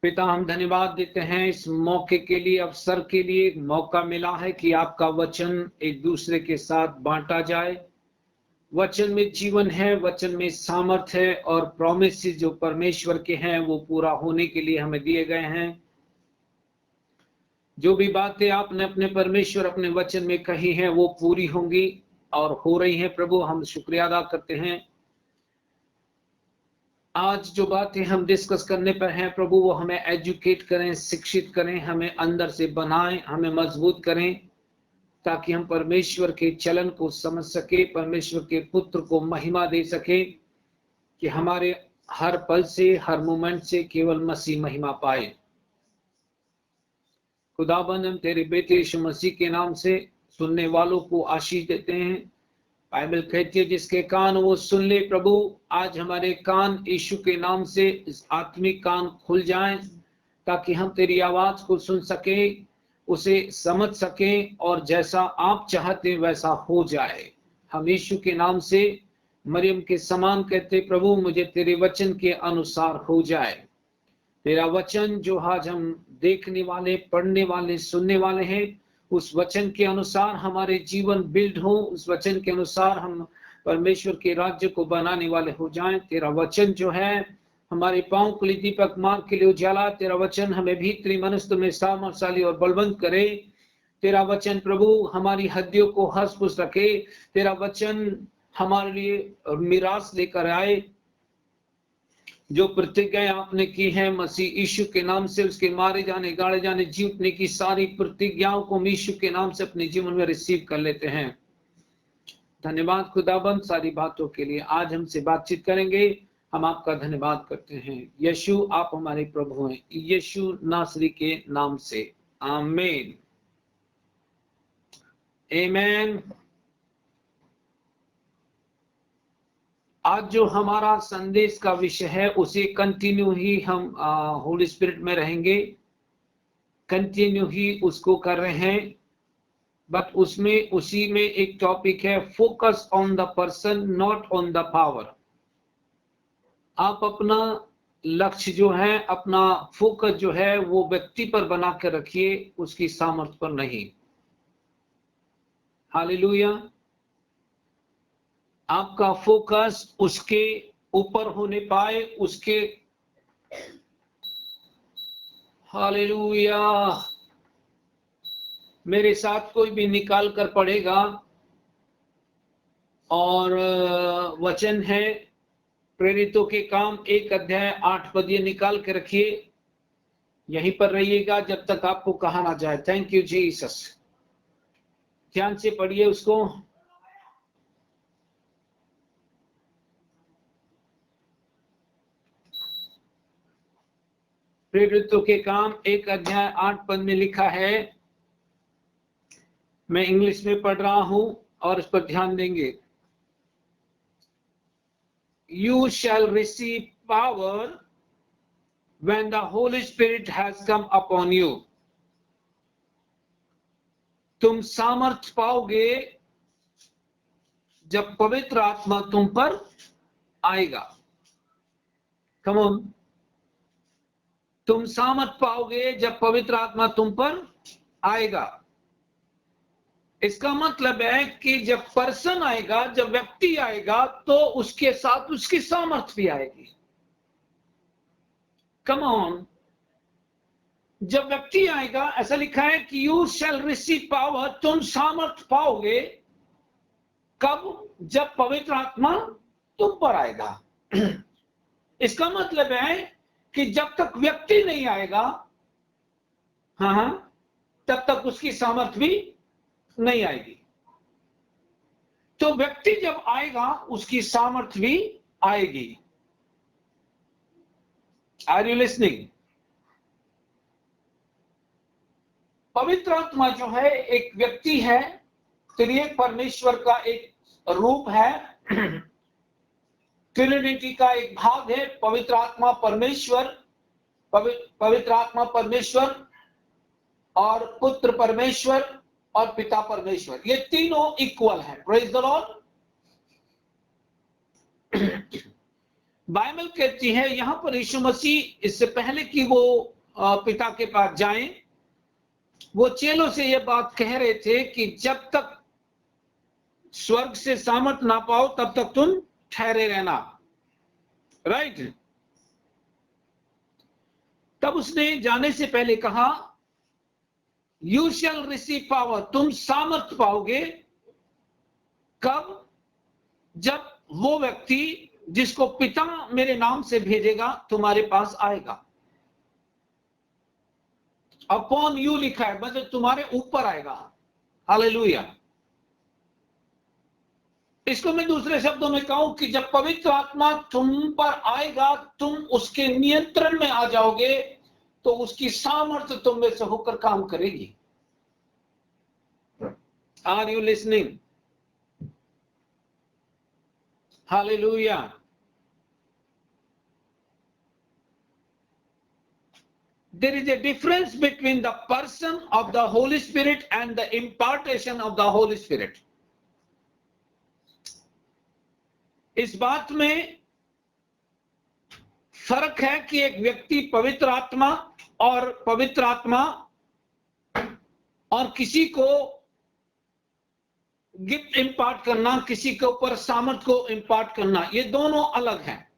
पिता, हम धन्यवाद देते हैं इस मौके के लिए, अवसर के लिए। मौका मिला है कि आपका वचन एक दूसरे के साथ बांटा जाए। वचन में जीवन है, वचन में सामर्थ्य है, और प्रॉमिसेस जो परमेश्वर के हैं वो पूरा होने के लिए हमें दिए गए हैं। जो भी बातें आपने अपने परमेश्वर अपने वचन में कही हैं वो पूरी होंगी और हो रही हैं। प्रभु, हम शुक्रिया अदा करते हैं। आज जो बातें हम डिस्कस करने पर हैं प्रभु, वो हमें एजुकेट करें, शिक्षित करें, हमें अंदर से बनाएं, हमें मजबूत करें, ताकि हम परमेश्वर के चलन को समझ सके, परमेश्वर के पुत्र को महिमा दे सके, कि हमारे हर पल से, हर मोमेंट से केवल मसीह महिमा पाए। खुदाबंद, हम तेरे बेटे यीशु मसीह के नाम से सुनने वालों को आशीष देते हैं। बाइबल कहती है जिसके कान वो सुन ले। प्रभु, आज हमारे कान यीशु के नाम से आत्मिक कान खुल जाएं, ताकि हम तेरी आवाज को सुन सके, उसे समझ सके, और जैसा आप चाहते वैसा हो जाए। हम यीशु के नाम से मरियम के समान कहते, प्रभु मुझे तेरे वचन के अनुसार हो जाए। तेरा वचन जो आज हम देखने वाले, पढ़ने वाले, सुनने वाले हैं, उस वचन के अनुसार हमारे जीवन बिल्ड हो, उस वचन के अनुसार हम परमेश्वर के राज्य को बनाने वाले हो जाएं। तेरा वचन जो है हमारे पांव के लिए दीपक, मार्ग के लिए उजाला। तेरा वचन हमें भीतरी मनुष्य में सामर्थशाली और बलवंत करे। तेरा वचन प्रभु हमारी हड्डियों को हंस पुस रखे। तेरा वचन हमारे लिए मिरास लेकर आए। जो प्रतिज्ञा आपने की है मसीह यीशु के नाम से, उसके मारे जाने, गाड़े जाने, जीतने की सारी प्रतिज्ञाओं को हम यीशु के नाम से अपने जीवन में रिसीव कर लेते हैं। धन्यवाद खुदाबंद सारी बातों के लिए। आज हमसे बातचीत करेंगे, हम आपका धन्यवाद करते हैं। यीशु, आप हमारे प्रभु हैं, यीशु नासरी के नाम से, आमीन, आमीन। आज जो हमारा संदेश का विषय है उसे कंटिन्यू ही हम होली स्पिरिट में रहेंगे, कंटिन्यू ही उसको कर रहे हैं। बट उसमें उसी में एक टॉपिक है, focus on the person not on the power. आप अपना लक्ष्य जो है, अपना फोकस जो है वो व्यक्ति पर बना कर रखिए, उसकी सामर्थ्य पर नहीं। हालेलुया। आपका फोकस उसके ऊपर होने पाए, उसके, हालेलुया। मेरे साथ कोई भी निकाल कर पढ़ेगा, और वचन है प्रेरितों के काम 1 अध्याय 8 पद, ये निकाल के रखिए, यहीं पर रहिएगा जब तक आपको कहा ना जाए। Thank you Jesus. ध्यान से पढ़िए उसको। प्रेरितों के काम 1 अध्याय 8 पद में लिखा है, मैं इंग्लिश में पढ़ रहा हूं और इस पर ध्यान देंगे। You shall receive power when the Holy Spirit has come upon you. तुम सामर्थ पाओगे जब पवित्र आत्मा तुम पर आएगा। Come on. तुम सामर्थ पाओगे जब पवित्र आत्मा तुम पर आएगा। इसका मतलब है कि जब पर्सन आएगा, जब व्यक्ति आएगा, तो उसके साथ उसकी सामर्थ भी आएगी। Come on. जब व्यक्ति आएगा, ऐसा लिखा है कि यू शैल रिसीव पावर, तुम सामर्थ पाओगे कब? जब पवित्र आत्मा तुम पर आएगा। इसका मतलब है कि जब तक व्यक्ति नहीं आएगा, हाँ, तब तक उसकी सामर्थ भी नहीं आएगी। तो व्यक्ति जब आएगा उसकी सामर्थ भी आएगी। Are you listening? पवित्र आत्मा जो है एक व्यक्ति है, त्रिएक परमेश्वर का एक रूप है, ट्रिनिटी का एक भाग है। पवित्र आत्मा परमेश्वर, पवित्र आत्मा परमेश्वर और पुत्र परमेश्वर और पिता परमेश्वर, ये तीनों इक्वल है। Praise the Lord. बाइबल कहती है यहां पर यीशु मसीह इससे पहले कि वो पिता के पास जाएं, वो चेलों से ये बात कह रहे थे कि जब तक स्वर्ग से सामर्थ ना पाओ तब तक तुम ठहरे रहना। राइट। तब उसने जाने से पहले कहा, यू शैल रिसीव पावर, तुम सामर्थ पाओगे। कब? जब वो व्यक्ति जिसको पिता मेरे नाम से भेजेगा तुम्हारे पास आएगा। अपॉन यू लिखा है, मतलब तुम्हारे ऊपर आएगा। हालेलुया। इसको मैं दूसरे शब्दों में कहूं कि जब पवित्र आत्मा तुम पर आएगा, तुम उसके नियंत्रण में आ जाओगे, तो उसकी सामर्थ्य तुम में से होकर काम करेगी। Are you listening? Hallelujah. There is a difference between the person of the Holy Spirit and the impartation of the Holy Spirit. इस बात में फर्क है कि एक व्यक्ति पवित्र आत्मा और किसी को गिफ्ट इंपार्ट करना, किसी के ऊपर सामर्थ को इंपार्ट करना, ये दोनों अलग हैं।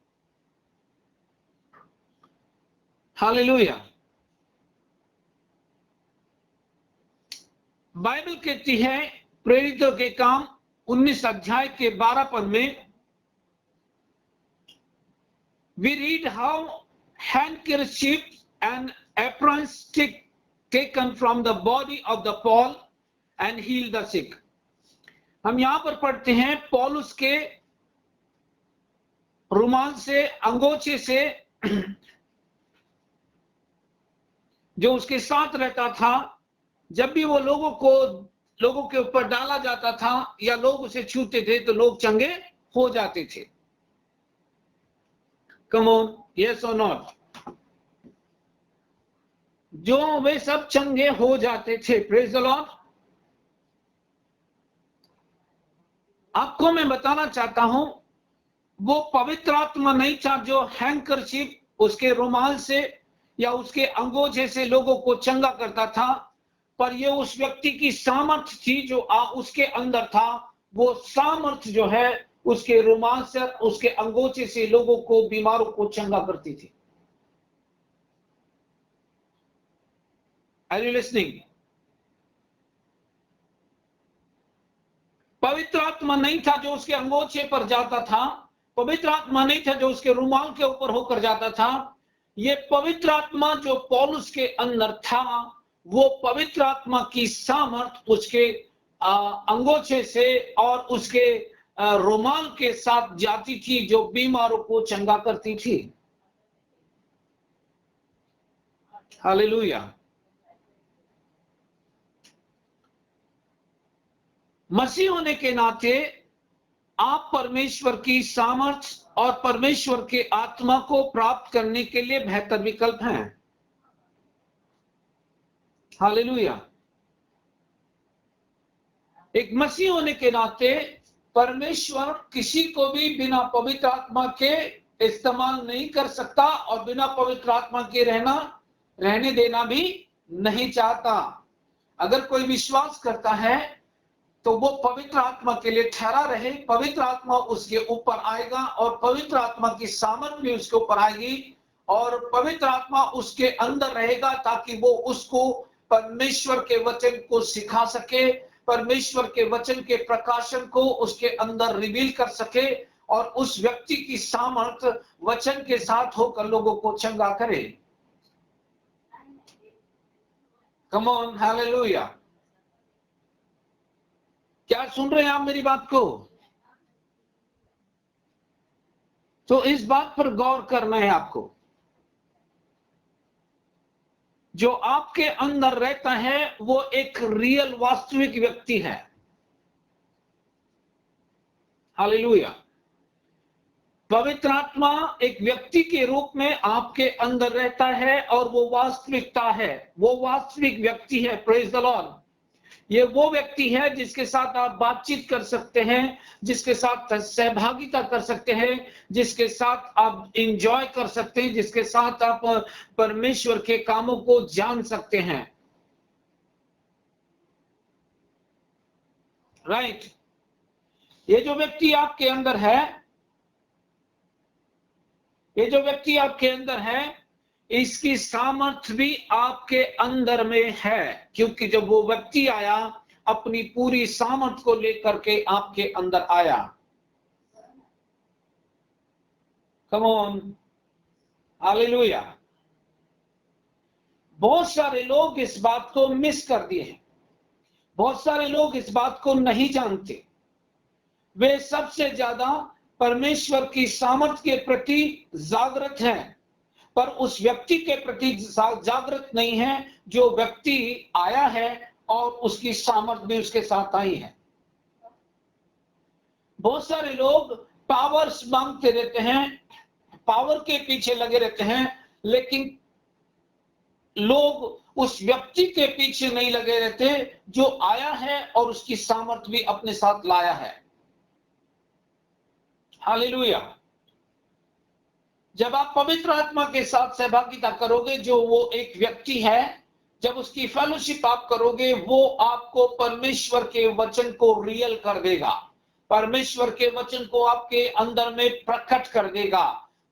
हालेलुया। बाइबल कहती है प्रेरितों के काम 19 अध्याय के 12 पद में, we read how handkerchiefs and aprons taken from the body of the Paul and healed the sick. हम यहां पर पढ़ते हैं पौलुस के रुमाल से, अंगोछे से जो उसके साथ रहता था, जब भी वो लोगों के ऊपर डाला जाता था या लोग उसे छूते थे तो लोग चंगे हो जाते थे। कम ऑन, यस और नॉट? जो वे सब चंगे हो जाते थे। Praise the Lord. आपको मैं बताना चाहता हूं, वो पवित्र आत्मा नहीं था जो हैंकरचीफ, उसके रुमाल से या उसके अंगोछे से लोगों को चंगा करता था, पर ये उस व्यक्ति की सामर्थ्य थी जो उसके अंदर था। वो सामर्थ्य जो है उसके रुमाल से, उसके अंगोछे से लोगों को, बीमारों को चंगा करती थी। Are you listening? पवित्र आत्मा नहीं था जो उसके अंगोछे पर जाता था, पवित्र आत्मा नहीं था जो उसके रुमाल के ऊपर होकर जाता था। ये पवित्र आत्मा जो पौलुस के अंदर था, वो पवित्र आत्मा की सामर्थ उसके अंगोछे से और उसके रुमाल के साथ जाती थी, जो बीमारों को चंगा करती थी। हालेलुया। मसीह होने के नाते आप परमेश्वर की सामर्थ और परमेश्वर के आत्मा को प्राप्त करने के लिए बेहतर विकल्प हैं। हालेलुया। एक मसीह होने के नाते परमेश्वर किसी को भी बिना पवित्र आत्मा के इस्तेमाल नहीं कर सकता और बिना पवित्र आत्मा के रहने देना भी नहीं चाहता। अगर कोई विश्वास करता है तो वो पवित्र आत्मा के लिए ठहरा रहे, पवित्र आत्मा उसके ऊपर आएगा और पवित्र आत्मा की सामर्थ भी उसके ऊपर आएगी और पवित्र आत्मा उसके अंदर रहेगा, ताकि वो उसको परमेश्वर के वचन को सिखा सके, परमेश्वर के वचन के प्रकाशन को उसके अंदर रिवील कर सके और उस व्यक्ति की सामर्थ वचन के साथ होकर लोगों को चंगा करे। Come on, hallelujah. क्या सुन रहे हैं आप मेरी बात को? तो इस बात पर गौर करना है आपको, जो आपके अंदर रहता है वो एक रियल, वास्तविक व्यक्ति है। हालेलुया। पवित्र आत्मा एक व्यक्ति के रूप में आपके अंदर रहता है और वो वास्तविकता है, वो वास्तविक व्यक्ति है। Praise the Lord. ये वो व्यक्ति है जिसके साथ आप बातचीत कर सकते हैं, जिसके साथ सहभागिता कर सकते हैं, जिसके साथ आप एंजॉय कर सकते हैं, जिसके साथ आप परमेश्वर के कामों को जान सकते हैं। राइट। ये जो व्यक्ति आपके अंदर है, ये जो व्यक्ति आपके अंदर है, इसकी सामर्थ्य भी आपके अंदर में है, क्योंकि जब वो व्यक्ति आया अपनी पूरी सामर्थ्य को लेकर के आपके अंदर आया। Come on, hallelujah. बहुत सारे लोग इस बात को मिस कर दिए हैं, बहुत सारे लोग इस बात को नहीं जानते। वे सबसे ज्यादा परमेश्वर की सामर्थ्य के प्रति जागृत हैं, पर उस व्यक्ति के प्रति जागृत नहीं है जो व्यक्ति आया है और उसकी सामर्थ्य भी उसके साथ आई है। बहुत सारे लोग पावर्स मांगते रहते हैं, पावर के पीछे लगे रहते हैं, लेकिन लोग उस व्यक्ति के पीछे नहीं लगे रहते जो आया है और उसकी सामर्थ्य भी अपने साथ लाया है। हालेलुया। जब आप पवित्र आत्मा के साथ सहभागिता करोगे, जो वो एक व्यक्ति है, जब उसकी फेलोशिप आप करोगे, वो आपको परमेश्वर के वचन को रियल कर देगा, परमेश्वर के वचन को आपके अंदर में प्रकट कर देगा।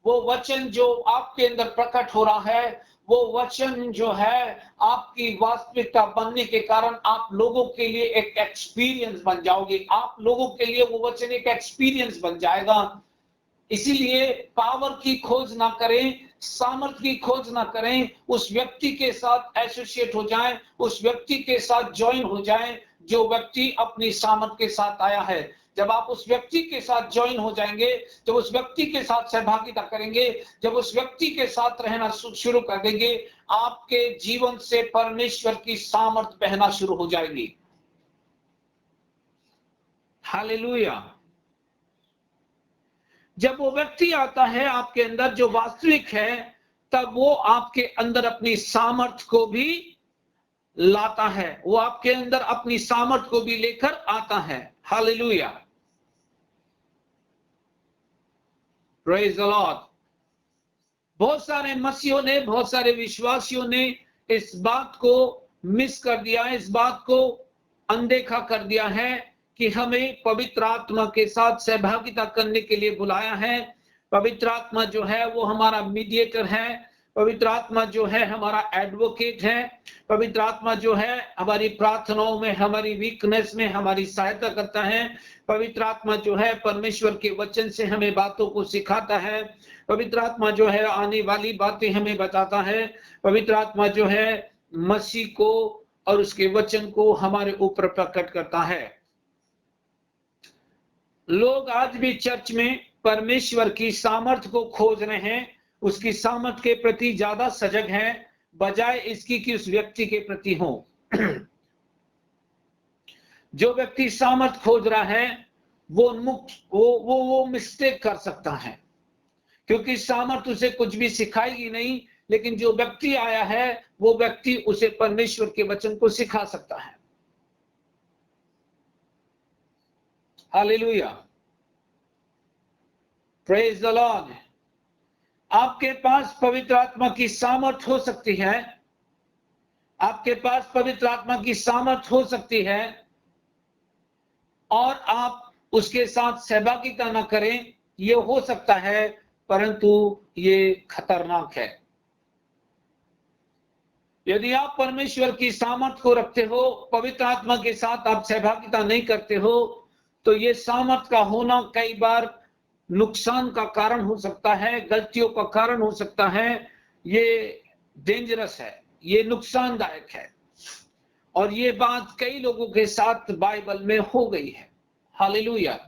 वो वचन जो आपके अंदर प्रकट हो रहा है, वो वचन जो है आपकी वास्तविकता बनने के कारण आप लोगों के लिए एक एक्सपीरियंस बन जाओगे, आप लोगों के लिए वो वचन एक एक्सपीरियंस बन जाएगा। इसीलिए पावर की खोज ना करें, सामर्थ्य की खोज ना करें, उस व्यक्ति के साथ एसोसिएट हो जाएं, उस व्यक्ति के साथ ज्वाइन हो जाएं जो व्यक्ति अपनी सामर्थ्य के साथ आया है। जब आप उस व्यक्ति के साथ ज्वाइन हो जाएंगे, जब उस व्यक्ति के साथ सहभागिता करेंगे, जब उस व्यक्ति के साथ रहना शुरू कर देंगे, आपके जीवन से परमेश्वर की सामर्थ्य बहना शुरू हो जाएगी। हालेलुया। जब वो व्यक्ति आता है आपके अंदर जो वास्तविक है, तब वो आपके अंदर अपनी सामर्थ्य को भी लाता है, वो आपके अंदर अपनी सामर्थ्य को भी लेकर आता है। Hallelujah, praise the Lord. बहुत सारे मसीहों ने, बहुत सारे विश्वासियों ने इस बात को मिस कर दिया है, इस बात को अनदेखा कर दिया है कि हमें पवित्र आत्मा के साथ सहभागिता करने के लिए बुलाया है। पवित्र आत्मा जो है वो हमारा मीडिएटर है, पवित्र आत्मा जो है हमारा एडवोकेट है, पवित्र आत्मा जो है हमारी प्रार्थनाओं में, हमारी वीकनेस में हमारी सहायता करता है। पवित्र आत्मा जो है परमेश्वर के वचन से हमें बातों को सिखाता है। पवित्र आत्मा जो है आने वाली बातें हमें बताता है। पवित्र आत्मा जो है मसीह को और उसके वचन को हमारे ऊपर प्रकट करता है। लोग आज भी चर्च में परमेश्वर की सामर्थ्य को खोज रहे हैं, उसकी सामर्थ्य के प्रति ज्यादा सजग हैं, बजाय इसकी कि उस व्यक्ति के प्रति हो। जो व्यक्ति सामर्थ्य खोज रहा है वो मिस्टेक कर सकता है, क्योंकि सामर्थ्य उसे कुछ भी सिखाएगी नहीं, लेकिन जो व्यक्ति आया है वो व्यक्ति उसे परमेश्वर के वचन को सिखा सकता है। Hallelujah, praise the Lord. आपके पास पवित्र आत्मा की सामर्थ्य हो सकती है, आपके पास पवित्र आत्मा की सामर्थ्य हो सकती है और आप उसके साथ सहभागिता न करें, ये हो सकता है, परंतु ये खतरनाक है। यदि आप परमेश्वर की सामर्थ्य को रखते हो, पवित्र आत्मा के साथ आप सहभागिता नहीं करते हो, तो ये सामर्थ्य का होना कई बार नुकसान का कारण हो सकता है, गलतियों का कारण हो सकता है। ये डेंजरस है, ये नुकसानदायक है, और ये बात कई लोगों के साथ बाइबल में हो गई है। हालेलुया।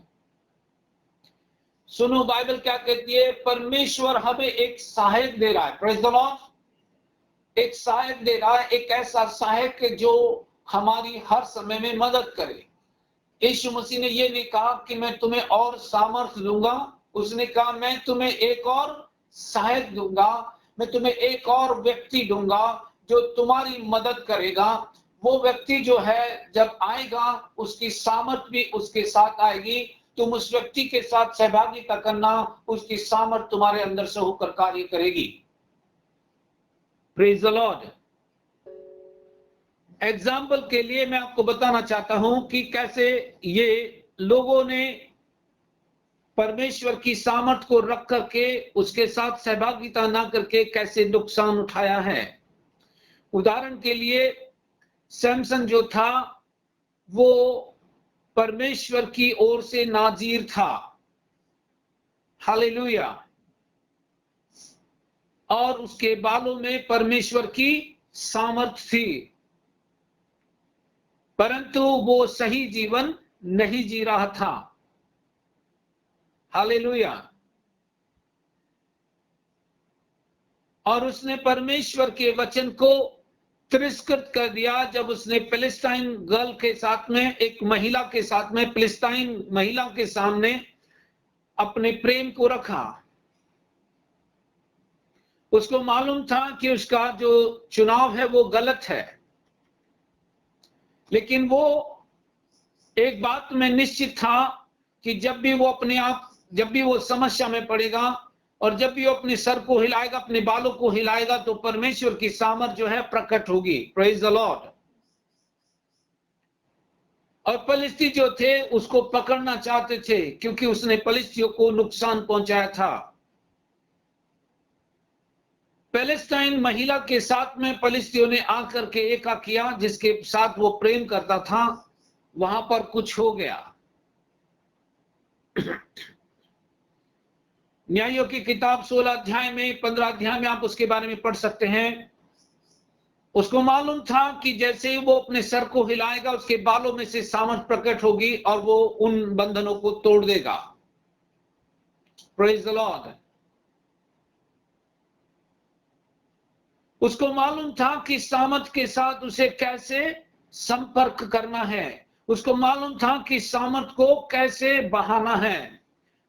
सुनो बाइबल क्या कहती है, परमेश्वर हमें एक सहायक दे रहा है। Praise the Lord. एक सहायक दे रहा है, एक ऐसा सहायक जो हमारी हर समय में मदद करे। यीशु मसीह ने ये नहीं कहा कि मैं तुम्हें और सामर्थ्य दूंगा, उसने कहा मैं तुम्हें एक और सहायक दूंगा, मैं तुम्हें एक और व्यक्ति दूंगा जो तुम्हारी मदद करेगा, वो व्यक्ति जो है जब आएगा उसकी सामर्थ भी उसके साथ आएगी। तुम उस व्यक्ति के साथ सहभागिता करना, उसकी सामर्थ तुम्हारे अंदर से होकर कार्य करेगी। Praise the Lord. एग्जाम्पल के लिए मैं आपको बताना चाहता हूं कि कैसे ये लोगों ने परमेश्वर की सामर्थ को रख करके उसके साथ सहभागिता ना करके कैसे नुकसान उठाया है। उदाहरण के लिए सैमसन जो था वो परमेश्वर की ओर से नाजीर था। हालेलुया। और उसके बालों में परमेश्वर की सामर्थ थी, परंतु वो सही जीवन नहीं जी रहा था। हालेलुया। और उसने परमेश्वर के वचन को तिरस्कृत कर दिया जब उसने फिलिस्तीन गर्ल के साथ में, एक महिला के साथ में, फिलिस्तीन महिला के सामने अपने प्रेम को रखा। उसको मालूम था कि उसका जो चुनाव है वो गलत है, लेकिन वो एक बात में निश्चित था कि जब भी वो समस्या में पड़ेगा और जब भी वो अपने सर को हिलाएगा, अपने बालों को हिलाएगा, तो परमेश्वर की सामर्थ जो है प्रकट होगी। Praise the Lord. और फलिस्ती जो थे उसको पकड़ना चाहते थे क्योंकि उसने फलिस्तियों को नुकसान पहुंचाया था। पैलेस्टाइन महिला के साथ में फलिस्तियों ने आकर के एका किया, जिसके साथ वो प्रेम करता था, वहां पर कुछ हो गया। न्यायों की किताब 16 अध्याय में, 15 अध्याय में आप उसके बारे में पढ़ सकते हैं। उसको मालूम था कि जैसे ही वो अपने सर को हिलाएगा उसके बालों में से सामर्थ प्रकट होगी और वो उन बंधनों को तोड़ देगा। Praise the Lord. उसको मालूम था कि सामर्थ के साथ उसे कैसे संपर्क करना है, उसको मालूम था कि सामर्थ को कैसे बहाना है,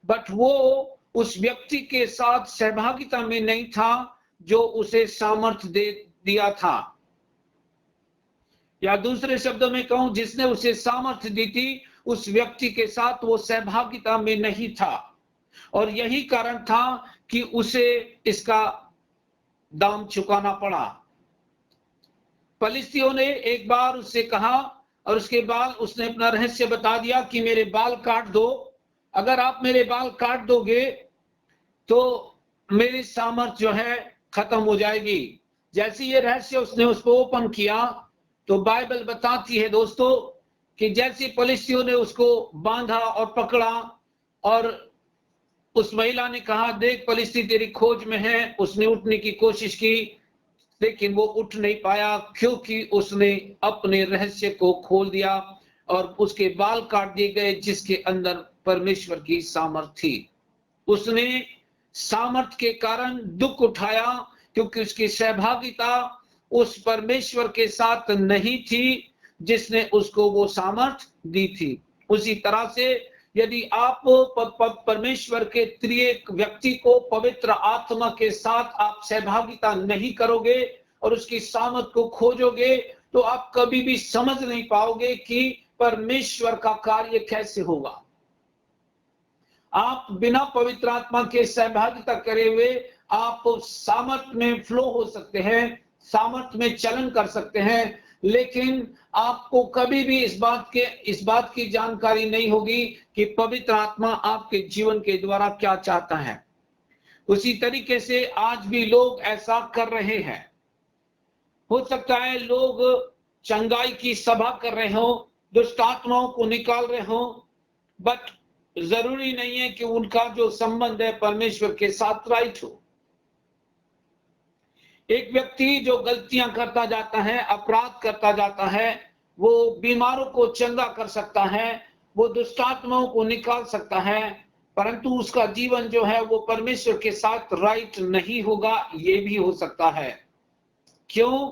बट वो उस व्यक्ति के साथ सहभागिता में नहीं था जो उसे सामर्थ दे दिया था, या दूसरे शब्दों में कहूं, जिसने उसे सामर्थ दी थी उस व्यक्ति के साथ वो सहभागिता में नहीं था। और यही कारण था कि उसे इसका दाम चुकाना पड़ा। फलिस्तियों ने एक बार उससे कहा और उसके बाद उसने अपना रहस्य बता दिया कि मेरे बाल काट दो, अगर आप मेरे बाल काट दोगे तो मेरी सामर्थ जो है खत्म हो जाएगी। जैसे ये रहस्य उसने उसको ओपन किया तो बाइबल बताती है दोस्तों कि जैसे फलिस्तियों ने उसको बांधा और पकड़ा और उस महिला ने कहा, देख फलिस्ती तेरी खोज में है। उसने उठने की कोशिश की लेकिन वो उठ नहीं पाया क्योंकि उसने अपने रहस्य को खोल दिया और उसके बाल काट दिए गए जिसके अंदर परमेश्वर की सामर्थ थी। उसने सामर्थ के कारण दुख उठाया क्योंकि उसकी सहभागिता उस परमेश्वर के साथ नहीं थी जिसने उसको वो सामर्थ दी थी। उसी तरह से यदि आप परमेश्वर के त्रिएक व्यक्ति को पवित्र आत्मा के साथ आप सहभागिता नहीं करोगे और उसकी सामर्थ को खोजोगे तो आप कभी भी समझ नहीं पाओगे कि परमेश्वर का कार्य कैसे होगा। आप बिना पवित्र आत्मा के सहभागिता करे हुए आप सामर्थ में फ्लो हो सकते हैं, सामर्थ में चलन कर सकते हैं, लेकिन आपको कभी भी इस बात की जानकारी नहीं होगी कि पवित्र आत्मा आपके जीवन के द्वारा क्या चाहता है। उसी तरीके से आज भी लोग ऐसा कर रहे हैं। हो सकता है लोग चंगाई की सभा कर रहे हो, दुष्ट आत्माओं को निकाल रहे हो, बट जरूरी नहीं है कि उनका जो संबंध है परमेश्वर के साथ राइट हो। एक व्यक्ति जो गलतियां करता जाता है, अपराध करता जाता है, वो बीमारों को चंगा कर सकता है, वो दुष्टात्माओं को निकाल सकता है, परंतु उसका जीवन जो है वो परमेश्वर के साथ राइट नहीं होगा। ये भी हो सकता है। क्यों?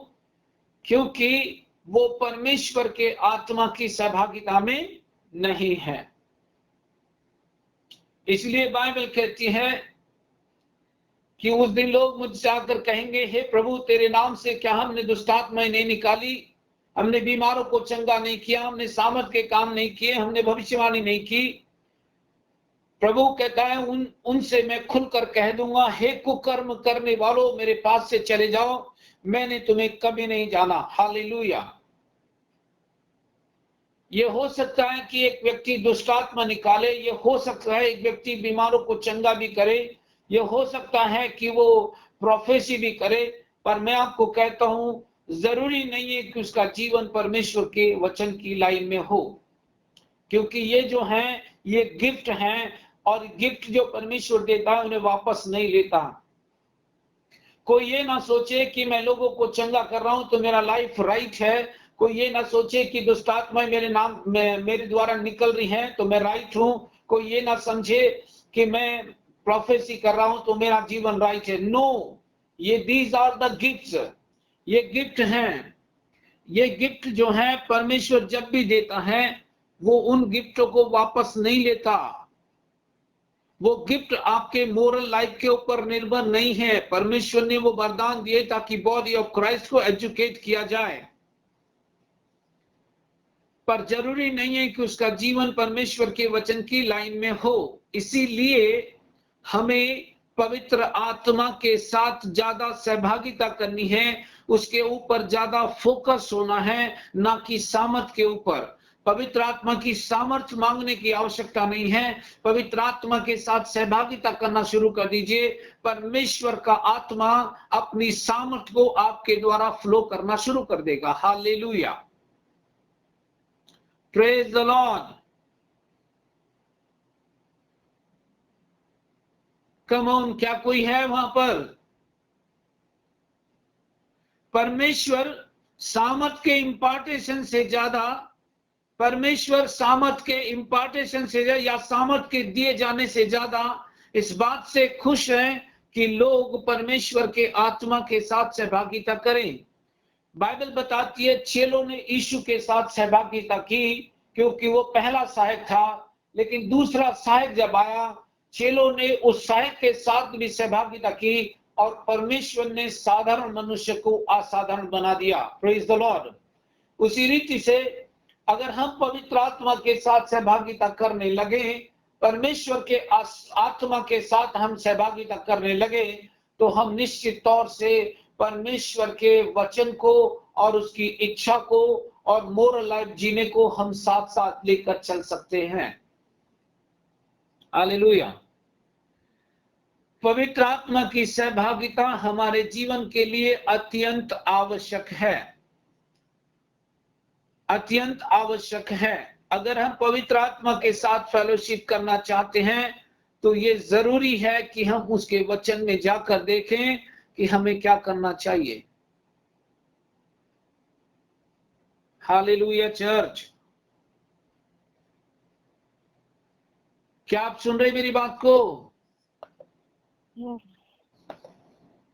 क्योंकि वो परमेश्वर के आत्मा की सहभागिता में नहीं है। इसलिए बाइबल कहती है कि उस दिन लोग मुझसे आकर कहेंगे, हे प्रभु तेरे नाम से क्या हमने दुष्टात्माएं नहीं निकाली, हमने बीमारों को चंगा नहीं किया, हमने सामर्थ के काम नहीं किए, हमने भविष्यवाणी नहीं की। प्रभु कहता है उनसे मैं खुलकर कह दूंगा, हे कुकर्म करने वालों, मेरे पास से चले जाओ, मैंने तुम्हें कभी नहीं जाना। हालेलुया। ये हो सकता है कि एक व्यक्ति दुष्ट आत्मा निकाले, ये हो सकता है एक व्यक्ति बीमारों को चंगा भी करे, ये हो सकता है कि वो प्रोफेसी भी करे, पर मैं आपको कहता हूं जरूरी नहीं है कि उसका जीवन परमेश्वर के वचन की लाइन में हो, क्योंकि ये जो है ये गिफ्ट हैं, और गिफ्ट जो परमेश्वर देता है उन्हें वापस नहीं लेता। कोई ये ना सोचे कि मैं लोगों को चंगा कर रहा हूं तो मेरा लाइफ राइट है। कोई ये ना सोचे कि दुष्ट आत्माएं मेरे द्वारा निकल रही हैं तो मैं राइट हूं। कोई ये ना समझे कि मैं प्रोफेसी कर रहा हूं तो मेरा जीवन राइट है। नो, ये दीज आर द गिफ्ट्स, ये गिफ्ट हैं। ये गिफ्ट जो है परमेश्वर जब भी देता है वो उन गिफ्टों को वापस नहीं लेता। वो गिफ्ट आपके मोरल लाइफ के ऊपर निर्भर नहीं है। परमेश्वर ने वो वरदान दिए ताकि बॉडी ऑफ क्राइस्ट को एजुकेट किया जाए, पर जरूरी नहीं है कि उसका जीवन परमेश्वर के वचन की लाइन में हो। इसीलिए हमें पवित्र आत्मा के साथ ज्यादा सहभागिता करनी है, उसके ऊपर ज्यादा फोकस होना है, ना कि सामर्थ के ऊपर। पवित्र आत्मा की सामर्थ मांगने की आवश्यकता नहीं है। पवित्र आत्मा के साथ सहभागिता करना शुरू कर दीजिए। परमेश्वर का आत्मा अपनी सामर्थ को आपके द्वारा फ्लो करना शुरू कर देगा। Hallelujah, praise the Lord. Come on, क्या कोई है वहां पर? परमेश्वर सामर्थ के इंपार्टेशन से ज्यादा, परमेश्वर सामर्थ के इंपार्टेशन से या सामर्थ के दिए जाने से ज्यादा इस बात से खुश हैं कि लोग परमेश्वर के आत्मा के साथ सहभागिता करें। बाइबल बताती है चेलों ने यीशु के साथ सहभागिता की क्योंकि वो पहला सहायक था, लेकिन दूसरा सहायक जब आया चेलों ने उस सहायक के साथ भी सहभागिता की और परमेश्वर ने साधारण मनुष्य को असाधारण बना दिया। Praise the Lord. उसी रीति से अगर हम पवित्र आत्मा के साथ सहभागिता करने लगे, परमेश्वर के आत्मा के साथ हम सहभागिता करने लगे, तो हम निश्चित तौर से परमेश्वर के वचन को और उसकी इच्छा को और मोरल लाइफ जीने को हम साथ साथ लेकर चल सकते हैं। हालेलुया। पवित्र आत्मा की सहभागिता हमारे जीवन के लिए अत्यंत आवश्यक है, अत्यंत आवश्यक है। अगर हम पवित्र आत्मा के साथ फेलोशिप करना चाहते हैं तो ये जरूरी है कि हम उसके वचन में जाकर देखें कि हमें क्या करना चाहिए। हालेलुया चर्च, क्या आप सुन रहे मेरी बात को?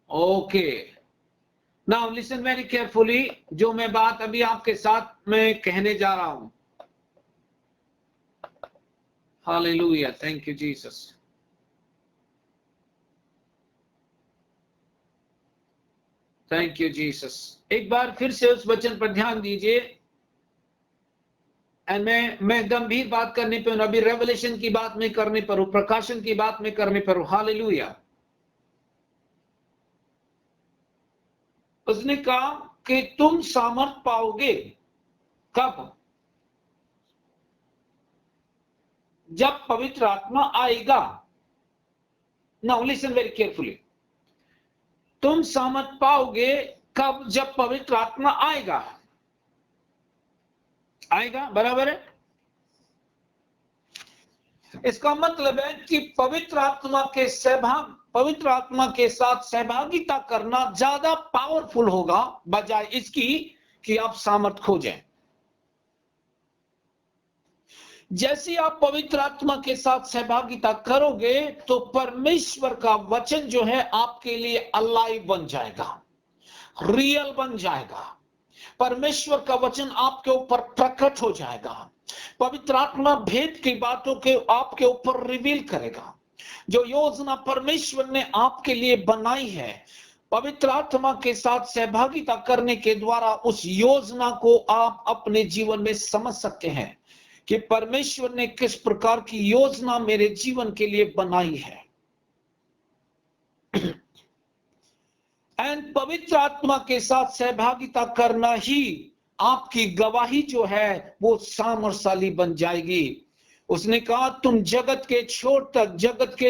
Okay, now listen very carefully. जो मैं बात अभी आपके साथ में कहने जा रहा हूं। Hallelujah, thank you Jesus. Thank you Jesus. एक बार फिर से उस वचन पर ध्यान दीजिए। एंड मैं गंभीर बात करने पर, अभी रेवलेशन की बात में करने पर हूं, प्रकाशन की बात में करने पर हूं। हालेलुया। उसने कहा कि तुम सामर्थ पाओगे कब? जब पवित्र आत्मा आएगा। Now listen very carefully. तुम सामर्थ पाओगे कब? जब पवित्र आत्मा आएगा। आएगा, बराबर है। इसका मतलब है कि पवित्र आत्मा के साथ सहभागिता करना ज्यादा पावरफुल होगा बजाय इसकी कि आप सामर्थ खोजें। जैसे आप पवित्र आत्मा के साथ सहभागिता करोगे तो परमेश्वर का वचन जो है आपके लिए अलाइव बन जाएगा, रियल बन जाएगा। परमेश्वर का वचन आपके ऊपर प्रकट हो जाएगा। पवित्र आत्मा भेद की बातों के आपके ऊपर रिवील करेगा। जो योजना परमेश्वर ने आपके लिए बनाई है, पवित्र आत्मा के साथ सहभागिता करने के द्वारा उस योजना को आप अपने जीवन में समझ सकते हैं कि परमेश्वर ने किस प्रकार की योजना मेरे जीवन के लिए बनाई है। एंड पवित्र आत्मा के साथ सहभागिता करना ही आपकी गवाही जो है वो सामर्थ्यशाली बन जाएगी। उसने कहा तुम जगत के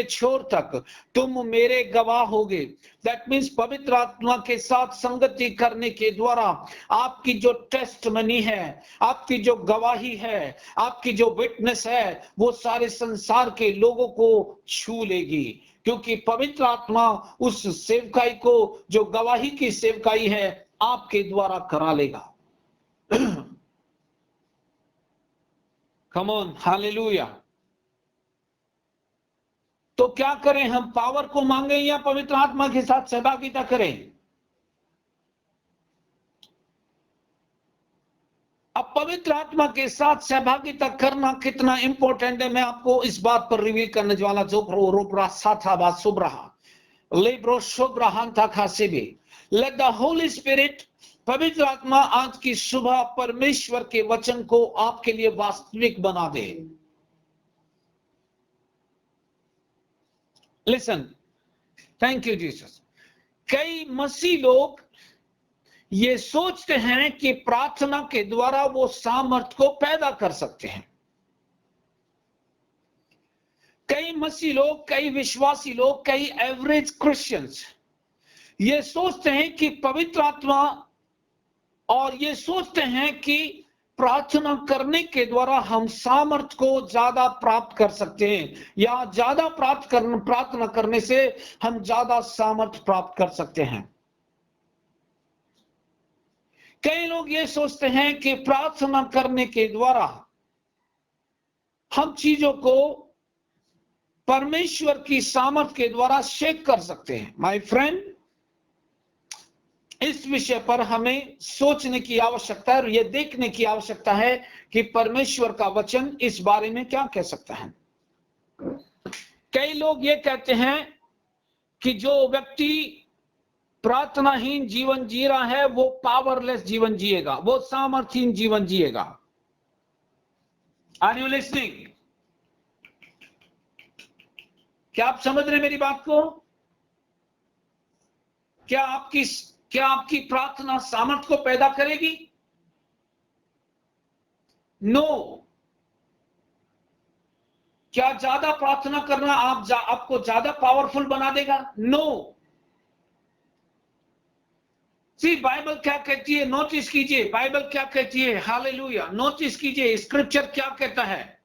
छोर तक तुम मेरे गवाह होगे। दैट मीन्स पवित्र आत्मा के साथ संगति करने के द्वारा आपकी जो टेस्टमनी है, आपकी जो गवाही है, आपकी जो विटनेस है, वो सारे संसार के लोगों को छू लेगी, क्योंकि पवित्र आत्मा उस सेवकाई को, जो गवाही की सेवकाई है, आपके द्वारा करा लेगा। Come on, hallelujah. तो क्या करें, हम पावर को मांगे या पवित्र आत्मा के साथ सहभागिता करें? अब पवित्र आत्मा के साथ सहभागिता करना कितना इंपॉर्टेंट है, मैं आपको इस बात पर रिवील करने वाला। जो रोपरा साथा बात सुब्रहा लेब्रो शुभ्रहान था खासे भी। लेट द होली स्पिरिट, पवित्र आत्मा आज की सुबह परमेश्वर के वचन को आपके लिए वास्तविक बना दे। Listen, thank you Jesus. कई मसीह लोग ये सोचते हैं कि प्रार्थना के द्वारा वो सामर्थ्य को पैदा कर सकते हैं। कई मसीह लोग, कई विश्वासी लोग, कई एवरेज क्रिश्चियंस ये सोचते हैं कि पवित्र आत्मा, और ये सोचते हैं कि प्रार्थना करने के द्वारा हम सामर्थ्य को ज्यादा प्राप्त कर सकते हैं, या ज्यादा प्रार्थना करने से हम ज्यादा सामर्थ्य प्राप्त कर सकते हैं। कई लोग ये सोचते हैं कि प्रार्थना करने के द्वारा हम चीजों को परमेश्वर की सामर्थ्य के द्वारा शेक कर सकते हैं। माय फ्रेंड, इस विषय पर हमें सोचने की आवश्यकता है और यह देखने की आवश्यकता है कि परमेश्वर का वचन इस बारे में क्या कह सकता है। कई लोग ये कहते हैं कि जो व्यक्ति प्रार्थनाहीन जीवन जी रहा है वो पावरलेस जीवन जिएगा, वो सामर्थ्यहीन जीवन जिएगा। Are you listening? क्या आप समझ रहे मेरी बात को? क्या आपकी प्रार्थना सामर्थ्य को पैदा करेगी? नो। क्या ज्यादा प्रार्थना करना आपको ज्यादा पावरफुल बना देगा? नो। सी, बाइबल क्या कहती है, नोटिस कीजिए, बाइबल क्या कहती है। हालेलुया, नोटिस कीजिए स्क्रिप्चर क्या कहता है।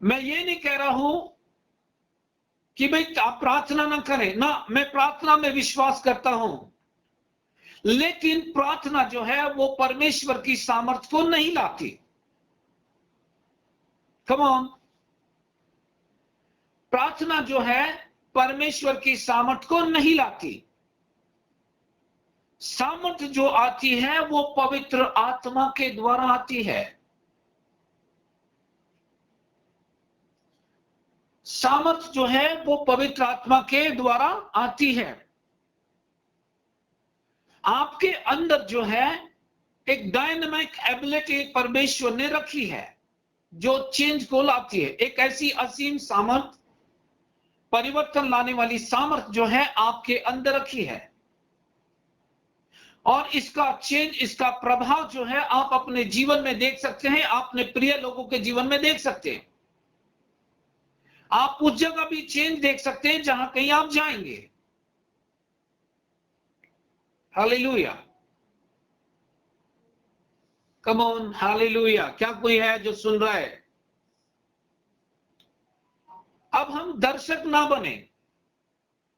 मैं ये नहीं कह रहा हूं कि भाई आप प्रार्थना ना करें ना, मैं प्रार्थना में विश्वास करता हूं, लेकिन प्रार्थना जो है वो परमेश्वर की सामर्थ्य को नहीं लाती। कम ऑन, प्रार्थना जो है परमेश्वर की सामर्थ्य को नहीं लाती। सामर्थ्य जो आती है वो पवित्र आत्मा के द्वारा आती है। सामर्थ्य जो है वो पवित्र आत्मा के द्वारा आती है। आपके अंदर जो है एक डायनामिक एबिलिटी परमेश्वर ने रखी है जो चेंज को लाती है। एक ऐसी असीम सामर्थ्य, परिवर्तन लाने वाली सामर्थ्य जो है आपके अंदर रखी है, और इसका चेंज, इसका प्रभाव जो है आप अपने जीवन में देख सकते हैं, अपने प्रिय लोगों के जीवन में देख सकते हैं। आप उस जगह भी चेंज देख सकते हैं जहां कहीं आप जाएंगे। Hallelujah, come on, hallelujah. क्या कोई है जो सुन रहा है? अब हम दर्शक ना बने।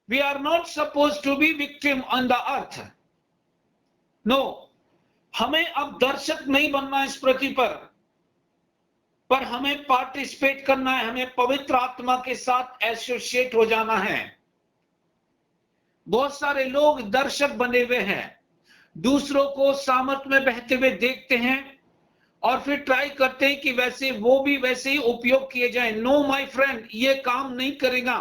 We are not suppose to be victim on the earth. No, हमें अब दर्शक नहीं बनना इस पृथ्वी पर हमें पार्टिसिपेट करना है, हमें पवित्र आत्मा के साथ एसोसिएट हो जाना है। बहुत सारे लोग दर्शक बने हुए हैं, दूसरों को सामर्थ्य में बहते हुए देखते हैं और फिर ट्राई करते हैं कि वो भी वैसे ही उपयोग किए जाए। नो माय फ्रेंड, ये काम नहीं करेगा।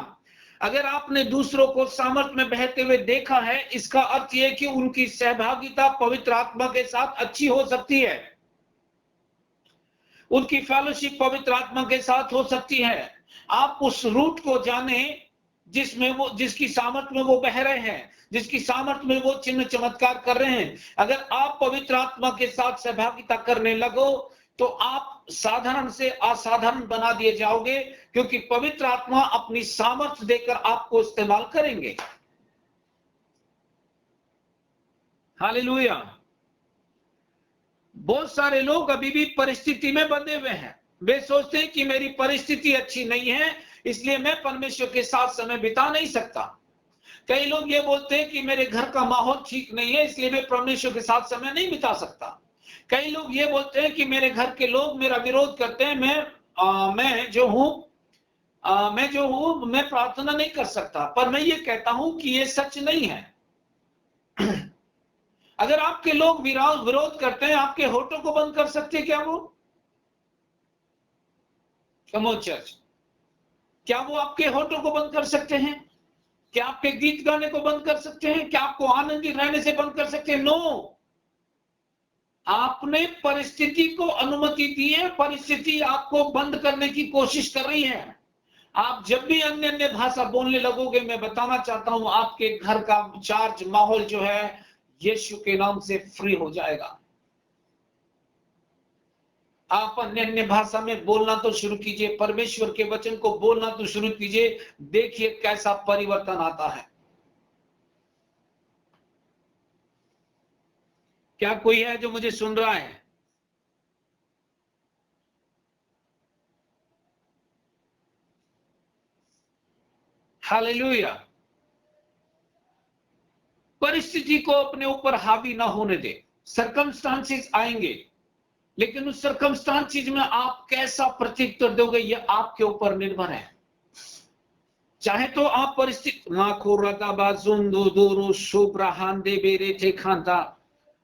अगर आपने दूसरों को सामर्थ में बहते हुए देखा है, इसका अर्थ यह कि उनकी सहभागिता पवित्र आत्मा के साथ अच्छी हो सकती है, उनकी फेलोशिप पवित्र आत्मा के साथ हो सकती है। आप उस रूट को जाने जिसकी सामर्थ में वो बह रहे हैं, जिसकी सामर्थ में वो चिन्ह चमत्कार कर रहे हैं। अगर आप पवित्र आत्मा के साथ सहभागिता करने लगो तो आप साधारण से असाधारण बना दिए जाओगे, क्योंकि पवित्र आत्मा अपनी सामर्थ देकर आपको इस्तेमाल करेंगे। हालेलुया। बहुत सारे लोग अभी भी परिस्थिति में बंधे हुए हैं। वे सोचते हैं कि मेरी परिस्थिति अच्छी नहीं है, इसलिए मैं परमेश्वर के साथ समय बिता नहीं सकता। कई लोग ये बोलते हैं कि मेरे घर का माहौल ठीक नहीं है, इसलिए मैं परमेश्वर के साथ समय नहीं बिता सकता। कई लोग ये बोलते हैं कि मेरे घर के लोग मेरा विरोध करते हैं, मैं जो हूं मैं प्रार्थना नहीं कर सकता। पर मैं ये कहता हूं कि ये सच नहीं है। अगर आपके लोग विरोध करते हैं, आपके होठों को बंद कर सकते हैं क्या वो? कम ऑन चर्च, क्या वो आपके होठों को बंद कर सकते हैं? क्या आपके गीत गाने को बंद कर सकते हैं? क्या आपको आनंदित रहने से बंद कर सकते हैं? नो। आपने परिस्थिति को अनुमति दी है, परिस्थिति आपको बंद करने की कोशिश कर रही है। आप जब भी अन्य अन्य भाषा बोलने लगोगे, मैं बताना चाहता हूं, आपके घर का चार्ज माहौल जो है यीशु के नाम से फ्री हो जाएगा। आप अन्य अन्य भाषा में बोलना तो शुरू कीजिए, परमेश्वर के वचन को बोलना तो शुरू कीजिए, देखिए कैसा परिवर्तन आता है। क्या कोई है जो मुझे सुन रहा है? हालेलुया। परिस्थिति को अपने ऊपर हावी ना होने दे। सर्कमस्टांसेस आएंगे, लेकिन उस सर्कमस्टांसेस में आप कैसा प्रत्युत्तर दोगे, यह आपके ऊपर निर्भर है। चाहे तो आप परिस्थिति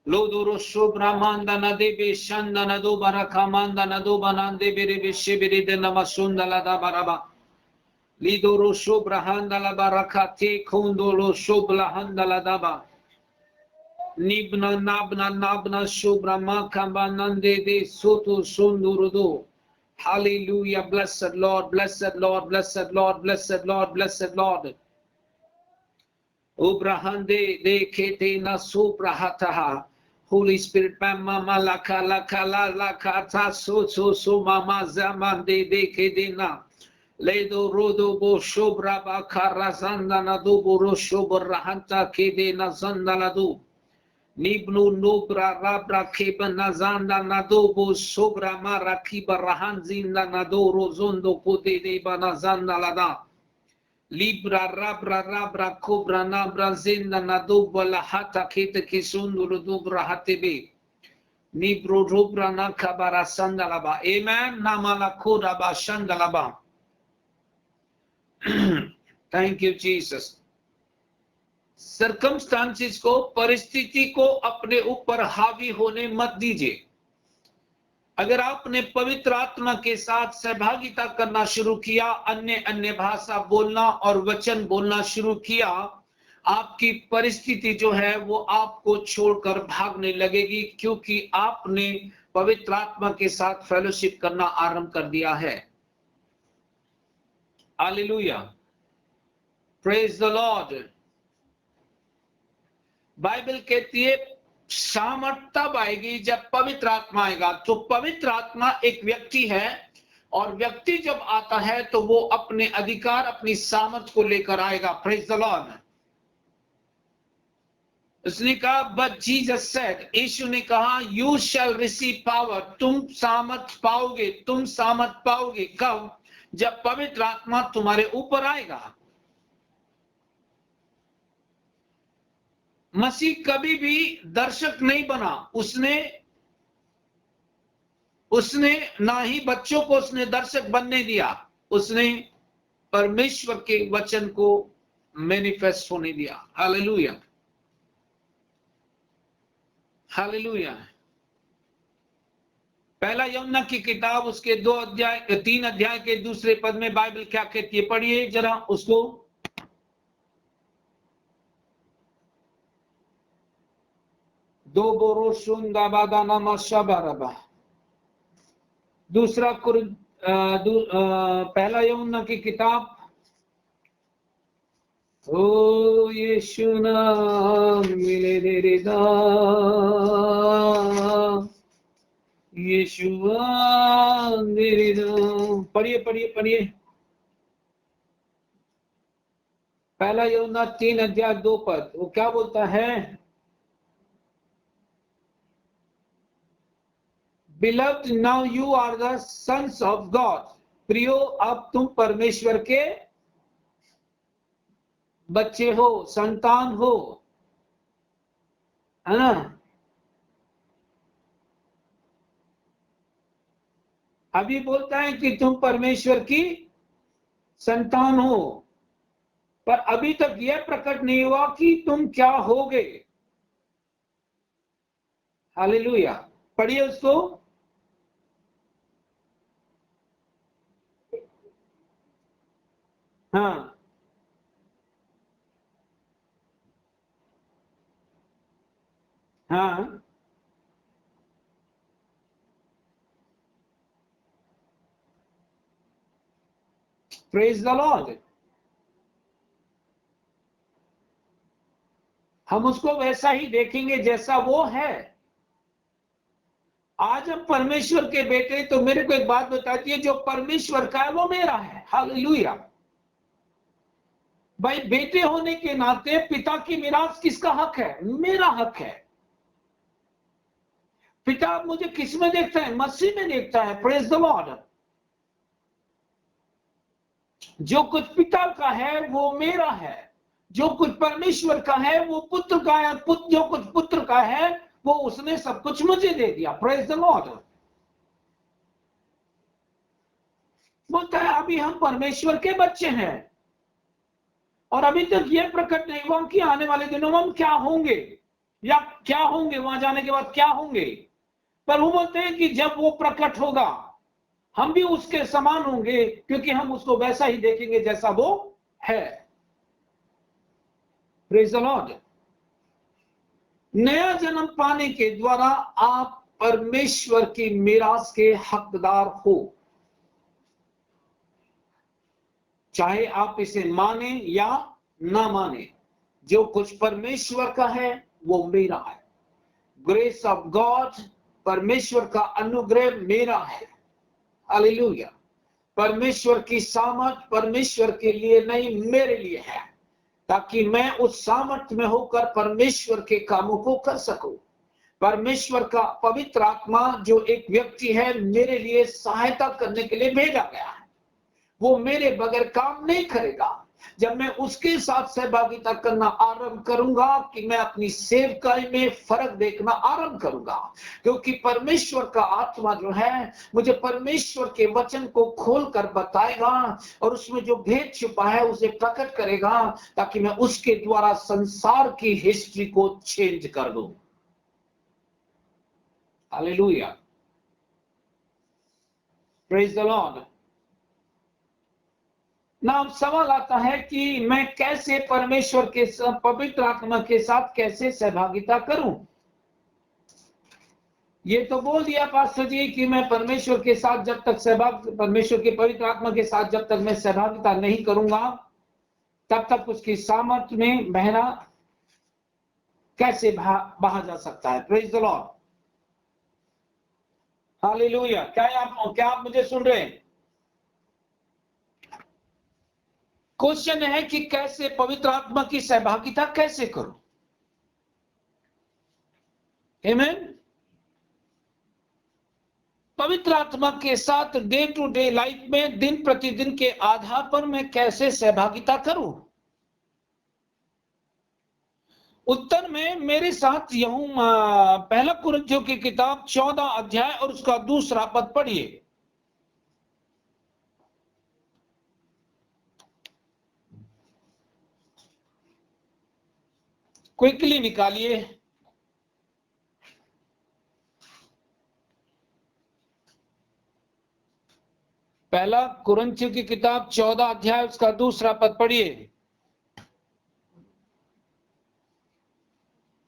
लोदोरो शोब्रामांदा न देबे शंदा न दो बरखामांदा न दो बनांदे बेरे बेशे बेरे दे नमसुंदा लदा बराबा lidoro shobrahanda la barakate kondolo shoblahanda la daba nibna nabna shobrama kambanande de soto sondurudo. Hallelujah. Blessed Lord, blessed Lord, blessed Lord, blessed Lord, blessed Lord. Obrahande de kete na sobrahataha. Holy Spirit, mama laka laka la laka ta so mama zamande de kedena. Ledo rodo bo shobra ba karazanda na do boro shobra hanta kede na zanda la do. Nibnu nobra rabra keba na zanda na do bo sobra mara kiba rahanzinda na do rozondo kode de ba na zanda la da. Libra rabra cobra nabra zinda na do la hata kete kisundu dobra hatebe. Nibro robra na kabara sandalaba. Amen. Namala koda ba shandalaba. Thank you, Jesus. Circumstances को, परिस्थिति को अपने ऊपर हावी होने मत दीजिए। अगर आपने पवित्र आत्मा के साथ सहभागिता करना शुरू किया, अन्य अन्य भाषा बोलना और वचन बोलना शुरू किया, आपकी परिस्थिति जो है वो आपको छोड़कर भागने लगेगी, क्योंकि आपने पवित्र आत्मा के साथ फेलोशिप करना आरंभ कर दिया है। Hallelujah, praise the Lord. Bible कहती है सामर्थ तब आएगी जब पवित्र आत्मा आएगा। तो पवित्र आत्मा एक व्यक्ति है, और व्यक्ति जब आता है तो वो अपने अधिकार, अपनी सामर्थ को लेकर आएगा। Praise the Lord. उसने कहा, बट जीसस सेड, यीशु ने कहा, यू शैल रिसीव पावर, तुम सामर्थ पाओगे। तुम सामर्थ पाओगे कब? जब पवित्र आत्मा तुम्हारे ऊपर आएगा। मसीह कभी भी दर्शक नहीं बना। उसने ना ही बच्चों को उसने दर्शक बनने दिया, उसने परमेश्वर के वचन को मैनिफेस्ट होने दिया। Hallelujah, hallelujah. पहला यूहन्ना की किताब, उसके 3 अध्याय के दूसरे पद में बाइबल क्या कहती है? पढ़िए जरा उसको। दो बोरोशुन दाबादा नमशबरबा। दूसरा पहला यूहन्ना की किताब, ओ यीशु नाम मिले तेरे दाम, यीशुआ मेरे दाम। पढ़िए पढ़िए पढ़िए। पहला यूहन्ना 3:2 वो क्या बोलता है? Beloved, now you are the sons of God। प्रियो, अब तुम परमेश्वर के बच्चे हो, संतान हो, है ना? अभी बोलता है कि तुम परमेश्वर की संतान हो, पर अभी तक यह प्रकट नहीं हुआ कि तुम क्या होगे। हालेलुया। पढ़िए उसको। हाँ हाँ, प्रेज द लॉर्ड। हम उसको वैसा ही देखेंगे जैसा वो है। आज हम परमेश्वर के बेटे, तो मेरे को एक बात बताती है, जो परमेश्वर का है वो मेरा है। हालेलुया। भाई, बेटे होने के नाते पिता की मिरास किसका हक है? मेरा हक है। पिता मुझे किस में देखता है? मसीह में देखता है। Praise the Lord. जो कुछ पिता का है वो मेरा है, जो कुछ परमेश्वर का है वो पुत्र का है, जो कुछ पुत्र का है वो उसने सब कुछ मुझे दे दिया। Praise the Lord. बोलता है अभी हम परमेश्वर के बच्चे हैं, और अभी तक यह प्रकट नहीं हुआ कि आने वाले दिनों में हम क्या होंगे, या क्या होंगे वहां जाने के बाद क्या होंगे। पर वो बोलते हैं कि जब वो प्रकट होगा हम भी उसके समान होंगे, क्योंकि हम उसको वैसा ही देखेंगे जैसा वो है। Praise the Lord. नया जन्म पाने के द्वारा आप परमेश्वर की मिरास के हकदार हो, चाहे आप इसे माने या ना माने। जो कुछ परमेश्वर का है वो मेरा है। ग्रेस ऑफ गॉड, परमेश्वर का अनुग्रह मेरा है। हालेलुया। परमेश्वर की सामर्थ परमेश्वर के लिए नहीं, मेरे लिए है, ताकि मैं उस सामर्थ्य में होकर परमेश्वर के कामों को कर सकूं। परमेश्वर का पवित्र आत्मा जो एक व्यक्ति है, मेरे लिए सहायता करने के लिए भेजा गया है। वो मेरे बगैर काम नहीं करेगा। जब मैं उसके साथ सहभागिता करना आरंभ करूंगा कि मैं अपनी सेवकाई में फर्क देखना आरंभ करूंगा, क्योंकि परमेश्वर का आत्मा जो है मुझे परमेश्वर के वचन को खोलकर बताएगा और उसमें जो भेद छुपा है उसे प्रकट करेगा, ताकि मैं उसके द्वारा संसार की हिस्ट्री को चेंज कर दूं। हालेलुया। Praise the Lord. ना अब सवाल आता है कि मैं कैसे परमेश्वर के पवित्र आत्मा के साथ कैसे सहभागिता करूं। ये तो बोल दिया पास्टर जी कि मैं परमेश्वर के साथ जब तक परमेश्वर के पवित्र आत्मा के साथ जब तक मैं सहभागिता नहीं करूंगा, तब तक उसकी सामर्थ्य में बहना कैसे बहा जा सकता है। Praise the Lord. हालेलुया। क्या आप मुझे सुन रहे हैं? क्वेश्चन है कि कैसे पवित्र आत्मा की सहभागिता कैसे करूं। आमीन। पवित्र आत्मा के साथ डे टू डे लाइफ में दिन प्रतिदिन के आधार पर मैं कैसे सहभागिता करूं। उत्तर में मेरे साथ यहूं पहला कुरिन्थियों की किताब 14 अध्याय और उसका 2 पद पढ़िए। क्विकली निकालिए। पहला कुरिन्थियों की किताब 14 अध्याय उसका 2 पद पढ़िए।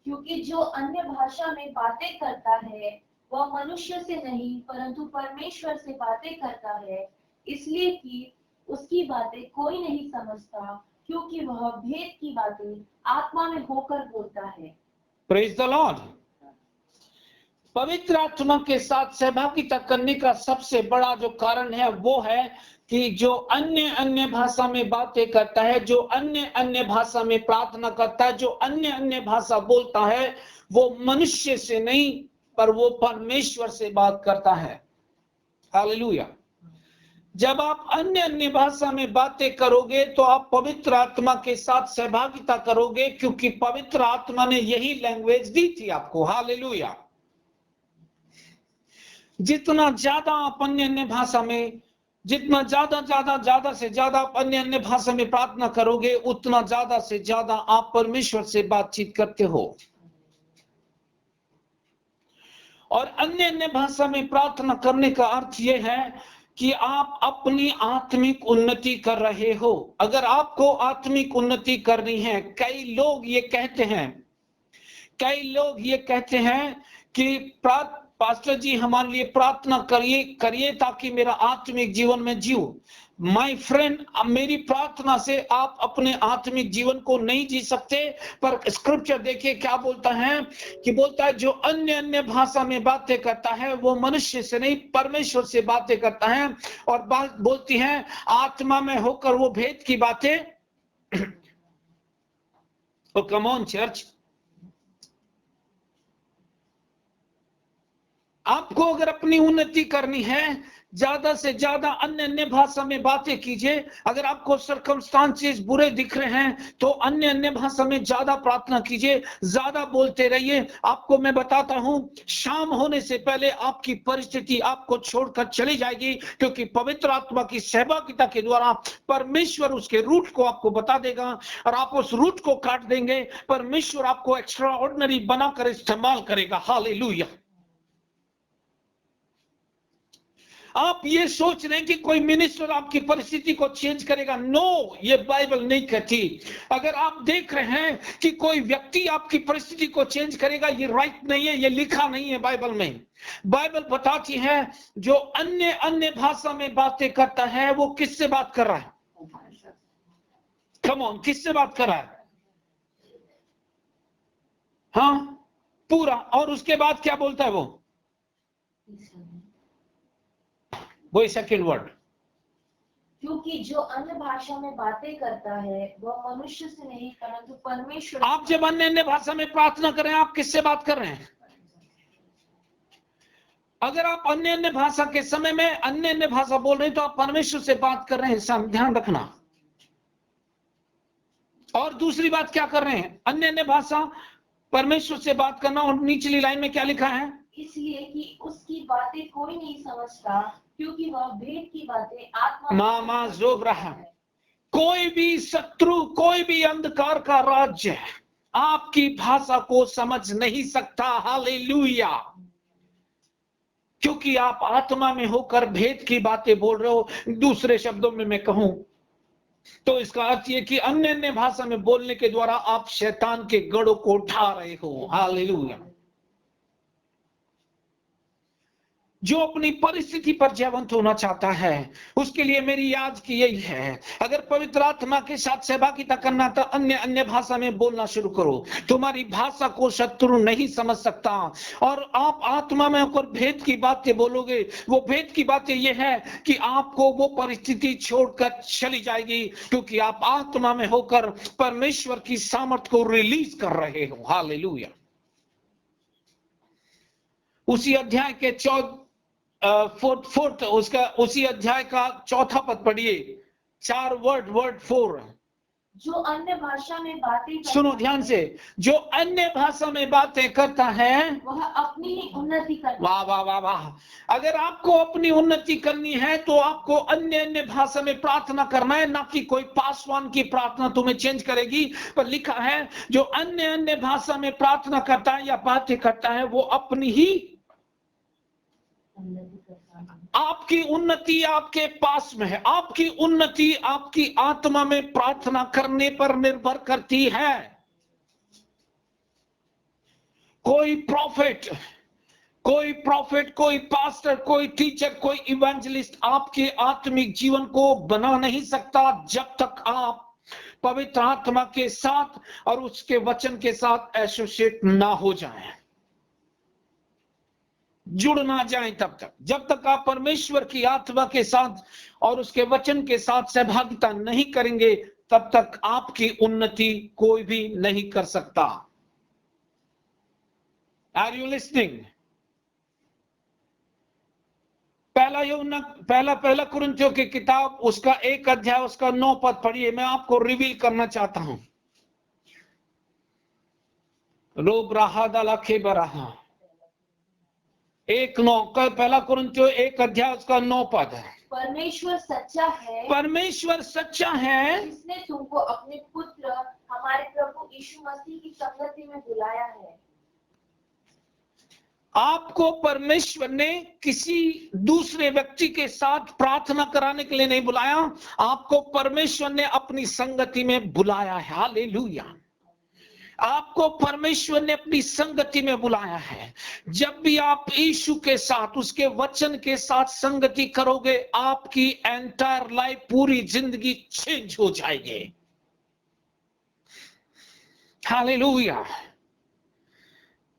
क्योंकि जो अन्य भाषा में बातें करता है वह मनुष्य से नहीं परंतु परमेश्वर से बातें करता है, इसलिए कि उसकी बातें कोई नहीं समझता, क्योंकि वह भेद की बातें आत्मा में होकर बोलता है। Praise the Lord. पवित्र आत्मा के साथ सहभागिता करने का सबसे बड़ा जो कारण है वो है कि जो अन्य अन्य भाषा में बातें करता है, जो अन्य अन्य भाषा में प्रार्थना करता है, जो अन्य अन्य भाषा बोलता है, वो मनुष्य से नहीं पर वो परमेश्वर से बात करता है। हालेलुया। जब आप अन्य अन्य भाषा में बातें करोगे तो आप पवित्र आत्मा के साथ सहभागिता करोगे, क्योंकि पवित्र आत्मा ने यही लैंग्वेज दी थी आपको। हालेलुया। जितना ज्यादा आप अन्य अन्य भाषा में, जितना ज्यादा से ज्यादा आप अन्य अन्य भाषा में प्रार्थना करोगे, उतना ज्यादा से ज्यादा आप परमेश्वर से बातचीत करते हो। और अन्य अन्य भाषा में प्रार्थना करने का अर्थ यह है कि आप अपनी आत्मिक उन्नति कर रहे हो। अगर आपको आत्मिक उन्नति करनी है, कई लोग ये कहते हैं कि पास्टर जी हमारे लिए प्रार्थना करिए ताकि मेरा आत्मिक जीवन में जीव। माय फ्रेंड, मेरी प्रार्थना से आप अपने आत्मिक जीवन को नहीं जी सकते, पर स्क्रिप्चर देखिए क्या बोलता है, कि बोलता है जो अन्य अन्य भाषा में बातें करता है वो मनुष्य से नहीं परमेश्वर से बातें करता है। और बात बोलती है आत्मा में होकर वो भेद की बातें। ओ कम ऑन चर्च, आपको अगर अपनी उन्नति करनी है, ज्यादा से ज्यादा अन्य अन्य भाषा में बातें कीजिए। अगर आपको सर्कमस्टांसेस बुरे दिख रहे हैं तो अन्य अन्य भाषा में ज्यादा प्रार्थना कीजिए, ज्यादा बोलते रहिए। आपको मैं बताता हूं, शाम होने से पहले आपकी परिस्थिति आपको छोड़कर चली जाएगी, क्योंकि पवित्र आत्मा की सहभागिता के द्वारा परमेश्वर उसके रूट को आपको बता देगा और आप उस रूट को काट देंगे। परमेश्वर आपको एक्स्ट्रा ऑर्डिनरी बनाकर इस्तेमाल करेगा। हालेलुया। आप ये सोच रहे हैं कि कोई मिनिस्टर आपकी परिस्थिति को चेंज करेगा। नो, ये बाइबल नहीं कहती। अगर आप देख रहे हैं कि कोई व्यक्ति आपकी परिस्थिति को चेंज करेगा, ये राइट नहीं है, ये लिखा नहीं है बाइबल में। बाइबल बताती है जो अन्य अन्य भाषा में बातें करता है वो किससे बात कर रहा है? कम ऑन, किससे बात कर रहा है? हाँ, पूरा। और उसके बाद क्या बोलता है वो सेकंड वर्ड, क्योंकि जो अन्य भाषा में बातें करता है वह मनुष्य से नहीं परंतु परमेश्वर। आप जब अन्य अन्य भाषा में प्रार्थना कर रहे हैं, आप किससे बात कर रहे हैं? अगर आप अन्य अन्य भाषा के समय में अन्य अन्य भाषा बोल रहे हैं तो आप परमेश्वर से बात कर रहे हैं, ध्यान रखना। और दूसरी बात क्या कर रहे हैं? अन्य अन्य भाषा परमेश्वर से बात करना। और निचली लाइन में क्या लिखा है? इसलिए कि उसकी बातें कोई नहीं समझता, क्योंकि वह भेद की बातें आत्मा मामा जोब रहा। कोई भी शत्रु, कोई भी अंधकार का राज्य आपकी भाषा को समझ नहीं सकता। हालेलुया। क्योंकि आप आत्मा में होकर भेद की बातें बोल रहे हो। दूसरे शब्दों में मैं कहूं तो इसका अर्थ यह कि अन्य अन्य भाषा में बोलने के द्वारा आप शैतान के गढ़ों को उठा रहे हो। हालेलुया। जो अपनी परिस्थिति पर जयवंत होना चाहता है उसके लिए मेरी याद की यही है, अगर पवित्र आत्मा के साथ सहभागिता करना तो अन्य अन्य भाषा में बोलना शुरू करो। तुम्हारी भाषा को शत्रु नहीं समझ सकता और आप आत्मा में होकर भेद की बातें बोलोगे। वो भेद की बातें ये है कि आपको वो परिस्थिति छोड़कर चली जाएगी, क्योंकि आप आत्मा में होकर परमेश्वर की सामर्थ को रिलीज कर रहे हो। हालेलुया। उसी अध्याय के फोर्थ उसका उसी अध्याय का चौथा पद पढ़िए, 4 वर्ड 4। जो अन्य भाषा में बातें सुनो ध्यान से, जो अन्य भाषा में बातें करता है वह अपनी ही उन्नति करता। वाह वाह वाह वाह। अगर आपको अपनी उन्नति करनी है तो आपको अन्य अन्य भाषा में प्रार्थना करना है, ना कि कोई पासवान की प्रार्थना तुम्हें चेंज करेगी। पर लिखा है जो अन्य अन्य भाषा में प्रार्थना करता है या बातें करता है वो अपनी ही आपकी उन्नति आपके पास में है। आपकी उन्नति आपकी आत्मा में प्रार्थना करने पर निर्भर करती है। कोई प्रॉफिट, कोई पास्टर, कोई टीचर, कोई इवेंजलिस्ट आपके आत्मिक जीवन को बना नहीं सकता जब तक आप पवित्र आत्मा के साथ और उसके वचन के साथ एसोसिएट ना हो जाएं, जुड़ ना जाएं। तब तक, जब तक आप परमेश्वर की आत्मा के साथ और उसके वचन के साथ सहभागिता नहीं करेंगे, तब तक आपकी उन्नति कोई भी नहीं कर सकता। Are you listening? पहला कुरिन्थियों की किताब उसका 1 अध्याय उसका 9 पद पढ़िए। मैं आपको रिवील करना चाहता हूं। रोब रहा दला खे बरहा 1:9 का पहला कुरिन्थियों 1 अध्याय उसका 9 पद है। परमेश्वर सच्चा है, परमेश्वर सच्चा है, जिसने तुमको अपने पुत्र हमारे प्रभु यीशु मसीह की संगति में बुलाया है। आपको परमेश्वर ने किसी दूसरे व्यक्ति के साथ प्रार्थना कराने के लिए नहीं बुलाया, आपको परमेश्वर ने अपनी संगति में बुलाया है। हालेलुया। आपको परमेश्वर ने अपनी संगति में बुलाया है। जब भी आप यीशु के साथ, उसके वचन के साथ संगति करोगे, आपकी एंटायर लाइफ, पूरी जिंदगी चेंज हो जाएगी। हालेलुया।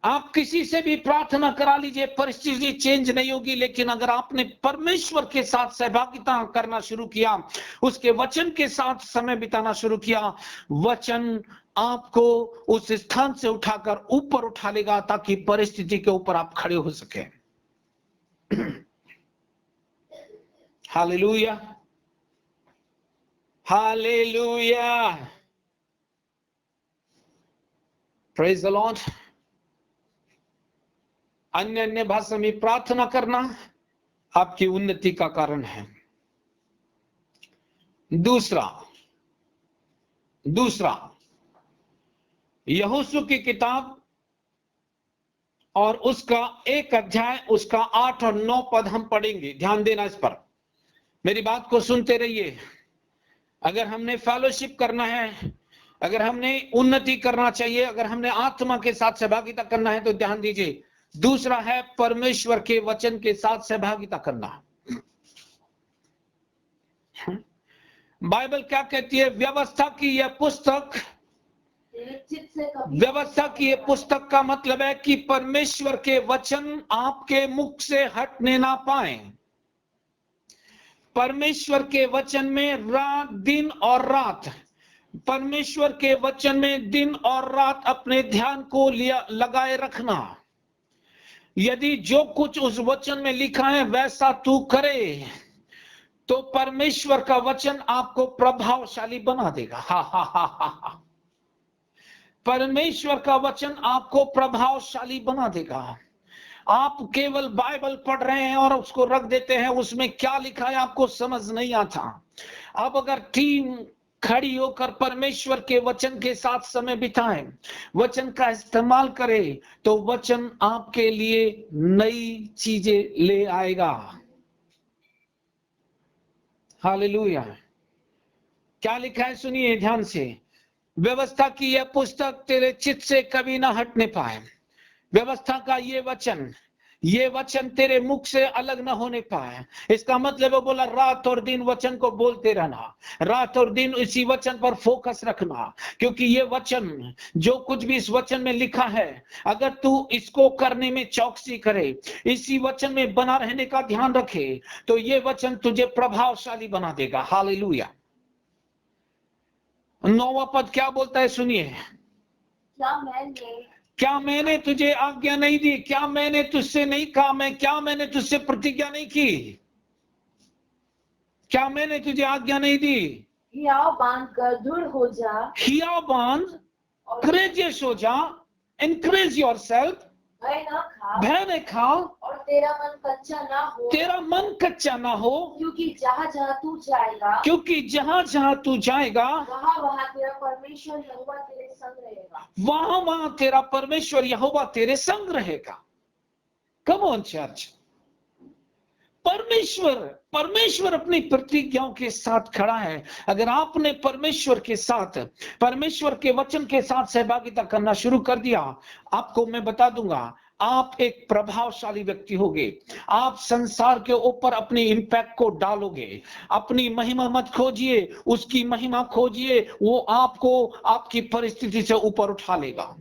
आप किसी से भी प्रार्थना करा लीजिए, परिस्थिति चेंज नहीं होगी, लेकिन अगर आपने परमेश्वर के साथ सहभागिता करना शुरू किया, उसके वचन के साथ समय बिताना शुरू किया, वचन आपको उस स्थान से उठाकर ऊपर उठा लेगा ताकि परिस्थिति के ऊपर आप खड़े हो सके। Hallelujah, hallelujah, praise the Lord. अन्य भाषा में प्रार्थना करना आपकी उन्नति का कारण है। दूसरा यहोशू की किताब और उसका 1 अध्याय उसका 8 और 9 पद हम पढ़ेंगे। ध्यान देना इस पर, मेरी बात को सुनते रहिए। अगर हमने फेलोशिप करना है, अगर हमने उन्नति करना चाहिए, अगर हमने आत्मा के साथ सहभागिता करना है, तो ध्यान दीजिए। दूसरा है परमेश्वर के वचन के साथ सहभागिता करना। बाइबल क्या कहती है? व्यवस्था की यह पुस्तक का मतलब है कि परमेश्वर के वचन आपके मुख से हटने ना पाए। परमेश्वर के वचन में दिन और रात, परमेश्वर के वचन में दिन और रात अपने ध्यान को लगाए रखना। यदि जो कुछ उस वचन में लिखा है वैसा तू करे, तो परमेश्वर का वचन आपको प्रभावशाली बना देगा। हा। परमेश्वर का वचन आपको प्रभावशाली बना देगा। आप केवल बाइबल पढ़ रहे हैं और उसको रख देते हैं, उसमें क्या लिखा है आपको समझ नहीं आता। अब अगर टीम खड़ी होकर परमेश्वर के वचन के साथ समय बिताएं, वचन का इस्तेमाल करें, तो वचन आपके लिए नई चीजें ले आएगा। हालेलुया। क्या लिखा है सुनिए ध्यान से। व्यवस्था की यह पुस्तक तेरे चित्त से कभी ना हटने पाए। व्यवस्था का ये वचन तेरे मुख से अलग ना होने पाए। इसका मतलब वो बोला, रात और दिन वचन को बोलते रहना, रात और दिन इसी वचन पर फोकस रखना, क्योंकि ये वचन, जो कुछ भी इस वचन में लिखा है, अगर तू इसको करने में चौकसी करे, इसी वचन में बना रहने का ध्यान रखे, तो ये वचन तुझे प्रभावशाली बना देगा। हालेलुया। 9वां पद क्या बोलता है सुनिए। क्या मैंने तुझे आज्ञा नहीं दी? क्या मैंने तुझसे नहीं कहा? क्या मैंने तुझसे प्रतिज्ञा नहीं की? क्या मैंने तुझे आज्ञा नहीं दी? हियाव बांध कर दृढ़ हो जा, हियाव बांध, करेजियस हो जा, एनकरेज योरसेल्फ, भय न खा, और तेरा मन कच्चा ना हो, क्योंकि जहाँ जहाँ तू जाएगा, वहाँ तेरा परमेश्वर यहोवा तेरे संग रहेगा। वहाँ तेरा परमेश्वर यहोवा तेरे संग रहेगा। कम ऑन चर्च, परमेश्वर अपनी प्रतिज्ञाओं के साथ खड़ा है। अगर आपने परमेश्वर के वचन के साथ सहभागिता करना शुरू कर दिया, आपको मैं बता दूंगा, आप एक प्रभावशाली व्यक्ति होगे। आप संसार के ऊपर अपनी इंपैक्ट को डालोगे। अपनी महिमा मत खोजिए, उसकी महिमा खोजिए। वो आपको आपकी परिस्थिति से ऊपर उठा लेगा।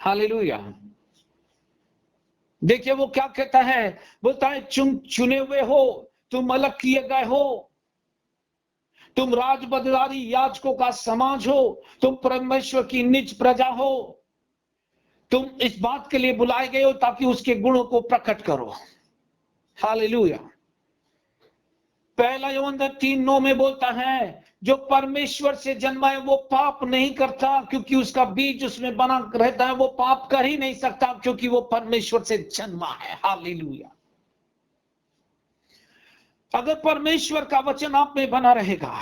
हालेलुया। देखिए वो क्या कहता है, बोलता है तुम चुने हुए हो, तुम अलग किए गए हो, तुम राजबदलारी याजकों का समाज हो, तुम परमेश्वर की निज प्रजा हो। तुम इस बात के लिए बुलाए गए हो ताकि उसके गुणों को प्रकट करो। हालेलुया। पहला यूहन्ना 3:9 में बोलता है, जो परमेश्वर से जन्मा है वो पाप नहीं करता, क्योंकि उसका बीज उसमें बना रहता है। वो पाप कर ही नहीं सकता क्योंकि वो परमेश्वर से जन्मा है। हालेलुया। अगर परमेश्वर का वचन आप में बना रहेगा,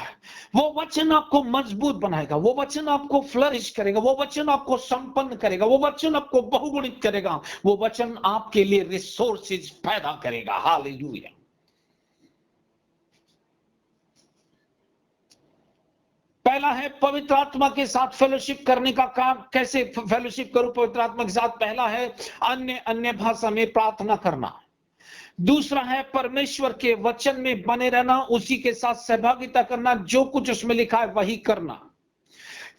वो वचन आपको मजबूत बनाएगा, वो वचन आपको फ्लरिश करेगा, वो वचन आपको संपन्न करेगा, वो वचन आपको बहुगुणित करेगा, वो वचन आपके लिए रिसोर्सेज पैदा करेगा। हालेलुया। पहला है पवित्र आत्मा के साथ फेलोशिप करने का काम। कैसे फेलोशिप करूं पवित्र आत्मा के साथ? पहला है अन्य भाषा में प्रार्थना करना। दूसरा है परमेश्वर के वचन में बने रहना, उसी के साथ सहभागिता करना, जो कुछ उसमें लिखा है वही करना।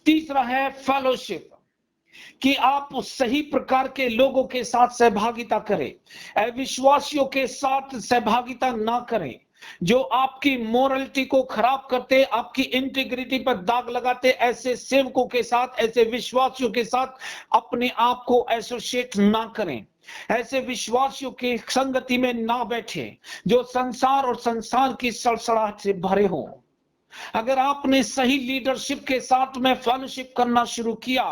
तीसरा है फेलोशिप, कि आप सही प्रकार के लोगों के साथ सहभागिता करें, अविश्वासियों के साथ सहभागिता ना करें, जो आपकी मोरलिटी को खराब करते, आपकी इंटीग्रिटी पर दाग लगाते। ऐसे सेवकों के साथ, ऐसे विश्वासियों के साथ अपने आप को एसोसिएट ना करें। ऐसे विश्वासियों की संगति में ना बैठे जो संसार और संसार की सड़सड़ाहट से भरे हों। अगर आपने सही लीडरशिप के साथ में फेलोशिप करना शुरू किया,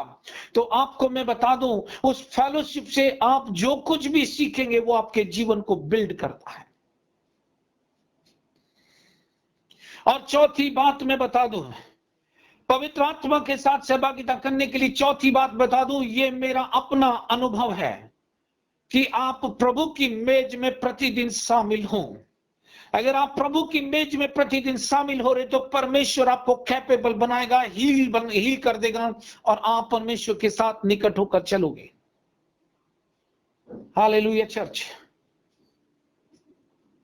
तो आपको मैं बता दूं, उस फेलोशिप से आप जो कुछ भी सीखेंगे वो आपके जीवन को बिल्ड करता है। और चौथी बात मैं बता दूं, पवित्र आत्मा के साथ सहभागिता करने के लिए चौथी बात बता दूं, ये मेरा अपना अनुभव है कि आप प्रभु की मेज में प्रतिदिन शामिल हों। अगर आप प्रभु की मेज में प्रतिदिन शामिल हो रहे तो परमेश्वर आपको कैपेबल बनाएगा, हील कर देगा, और आप परमेश्वर के साथ निकट होकर चलोगे। Hallelujah church.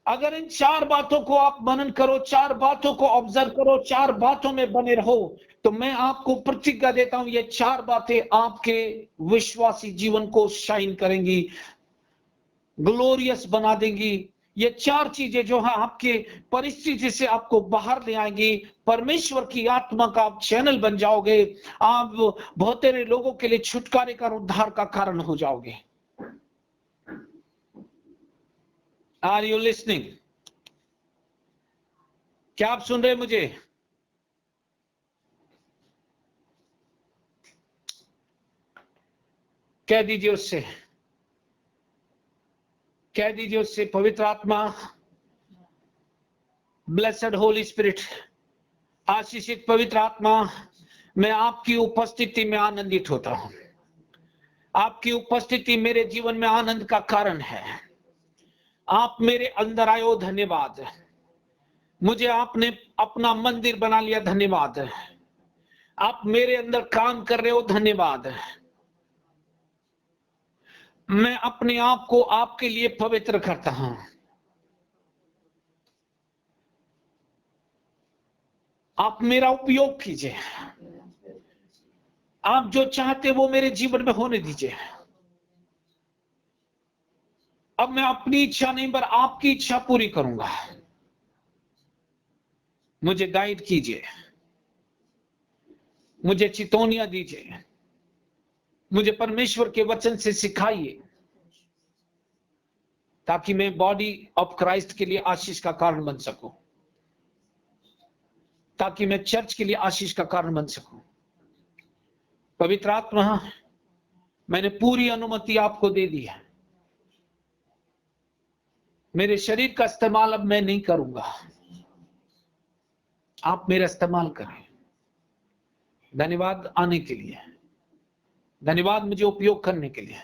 अगर इन चार बातों को आप मनन करो, चार बातों को ऑब्जर्व करो, चार बातों में बने रहो, तो मैं आपको प्रतिज्ञा देता हूं, ये चार बातें आपके विश्वासी जीवन को शाइन करेंगी, ग्लोरियस बना देंगी। ये चार चीजें जो है आपके परिस्थिति से आपको बाहर ले आएंगी। परमेश्वर की आत्मा का आप चैनल बन जाओगे। आप बहुत सारे लोगों के लिए छुटकारे का, उद्धार का कारण हो जाओगे। Are you listening? क्या आप सुन रहे हैं मुझे? कह दीजिए उससे, कह दीजिए उससे, पवित्र आत्मा, ब्लेसेड होली स्पिरिट, आशीषित पवित्र आत्मा, मैं आपकी उपस्थिति में आनंदित होता हूं। आपकी उपस्थिति मेरे जीवन में आनंद का कारण है। आप मेरे अंदर आयो, धन्यवाद। मुझे आपने अपना मंदिर बना लिया, धन्यवाद। आप मेरे अंदर काम कर रहे हो, धन्यवाद। मैं अपने आप को आपके लिए पवित्र करता हूं। आप मेरा उपयोग कीजिए। आप जो चाहते वो मेरे जीवन में होने दीजिए। अब मैं अपनी इच्छा नहीं पर आपकी इच्छा पूरी करूंगा। मुझे गाइड कीजिए, मुझे चितौनियां दीजिए, मुझे परमेश्वर के वचन से सिखाइए, ताकि मैं बॉडी ऑफ क्राइस्ट के लिए आशीष का कारण बन सकूं, ताकि मैं चर्च के लिए आशीष का कारण बन सकूं। पवित्र आत्मा, मैंने पूरी अनुमति आपको दे दी है। मेरे शरीर का इस्तेमाल अब मैं नहीं करूंगा, आप मेरा इस्तेमाल करें। धन्यवाद आने के लिए, धन्यवाद मुझे उपयोग करने के लिए,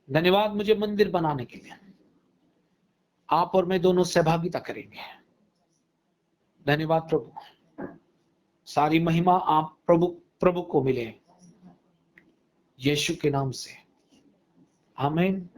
धन्यवाद मुझे मंदिर बनाने के लिए। आप और मैं दोनों सहभागिता करेंगे। धन्यवाद प्रभु, सारी महिमा आप प्रभु को मिले, यीशु के नाम से, आमीन।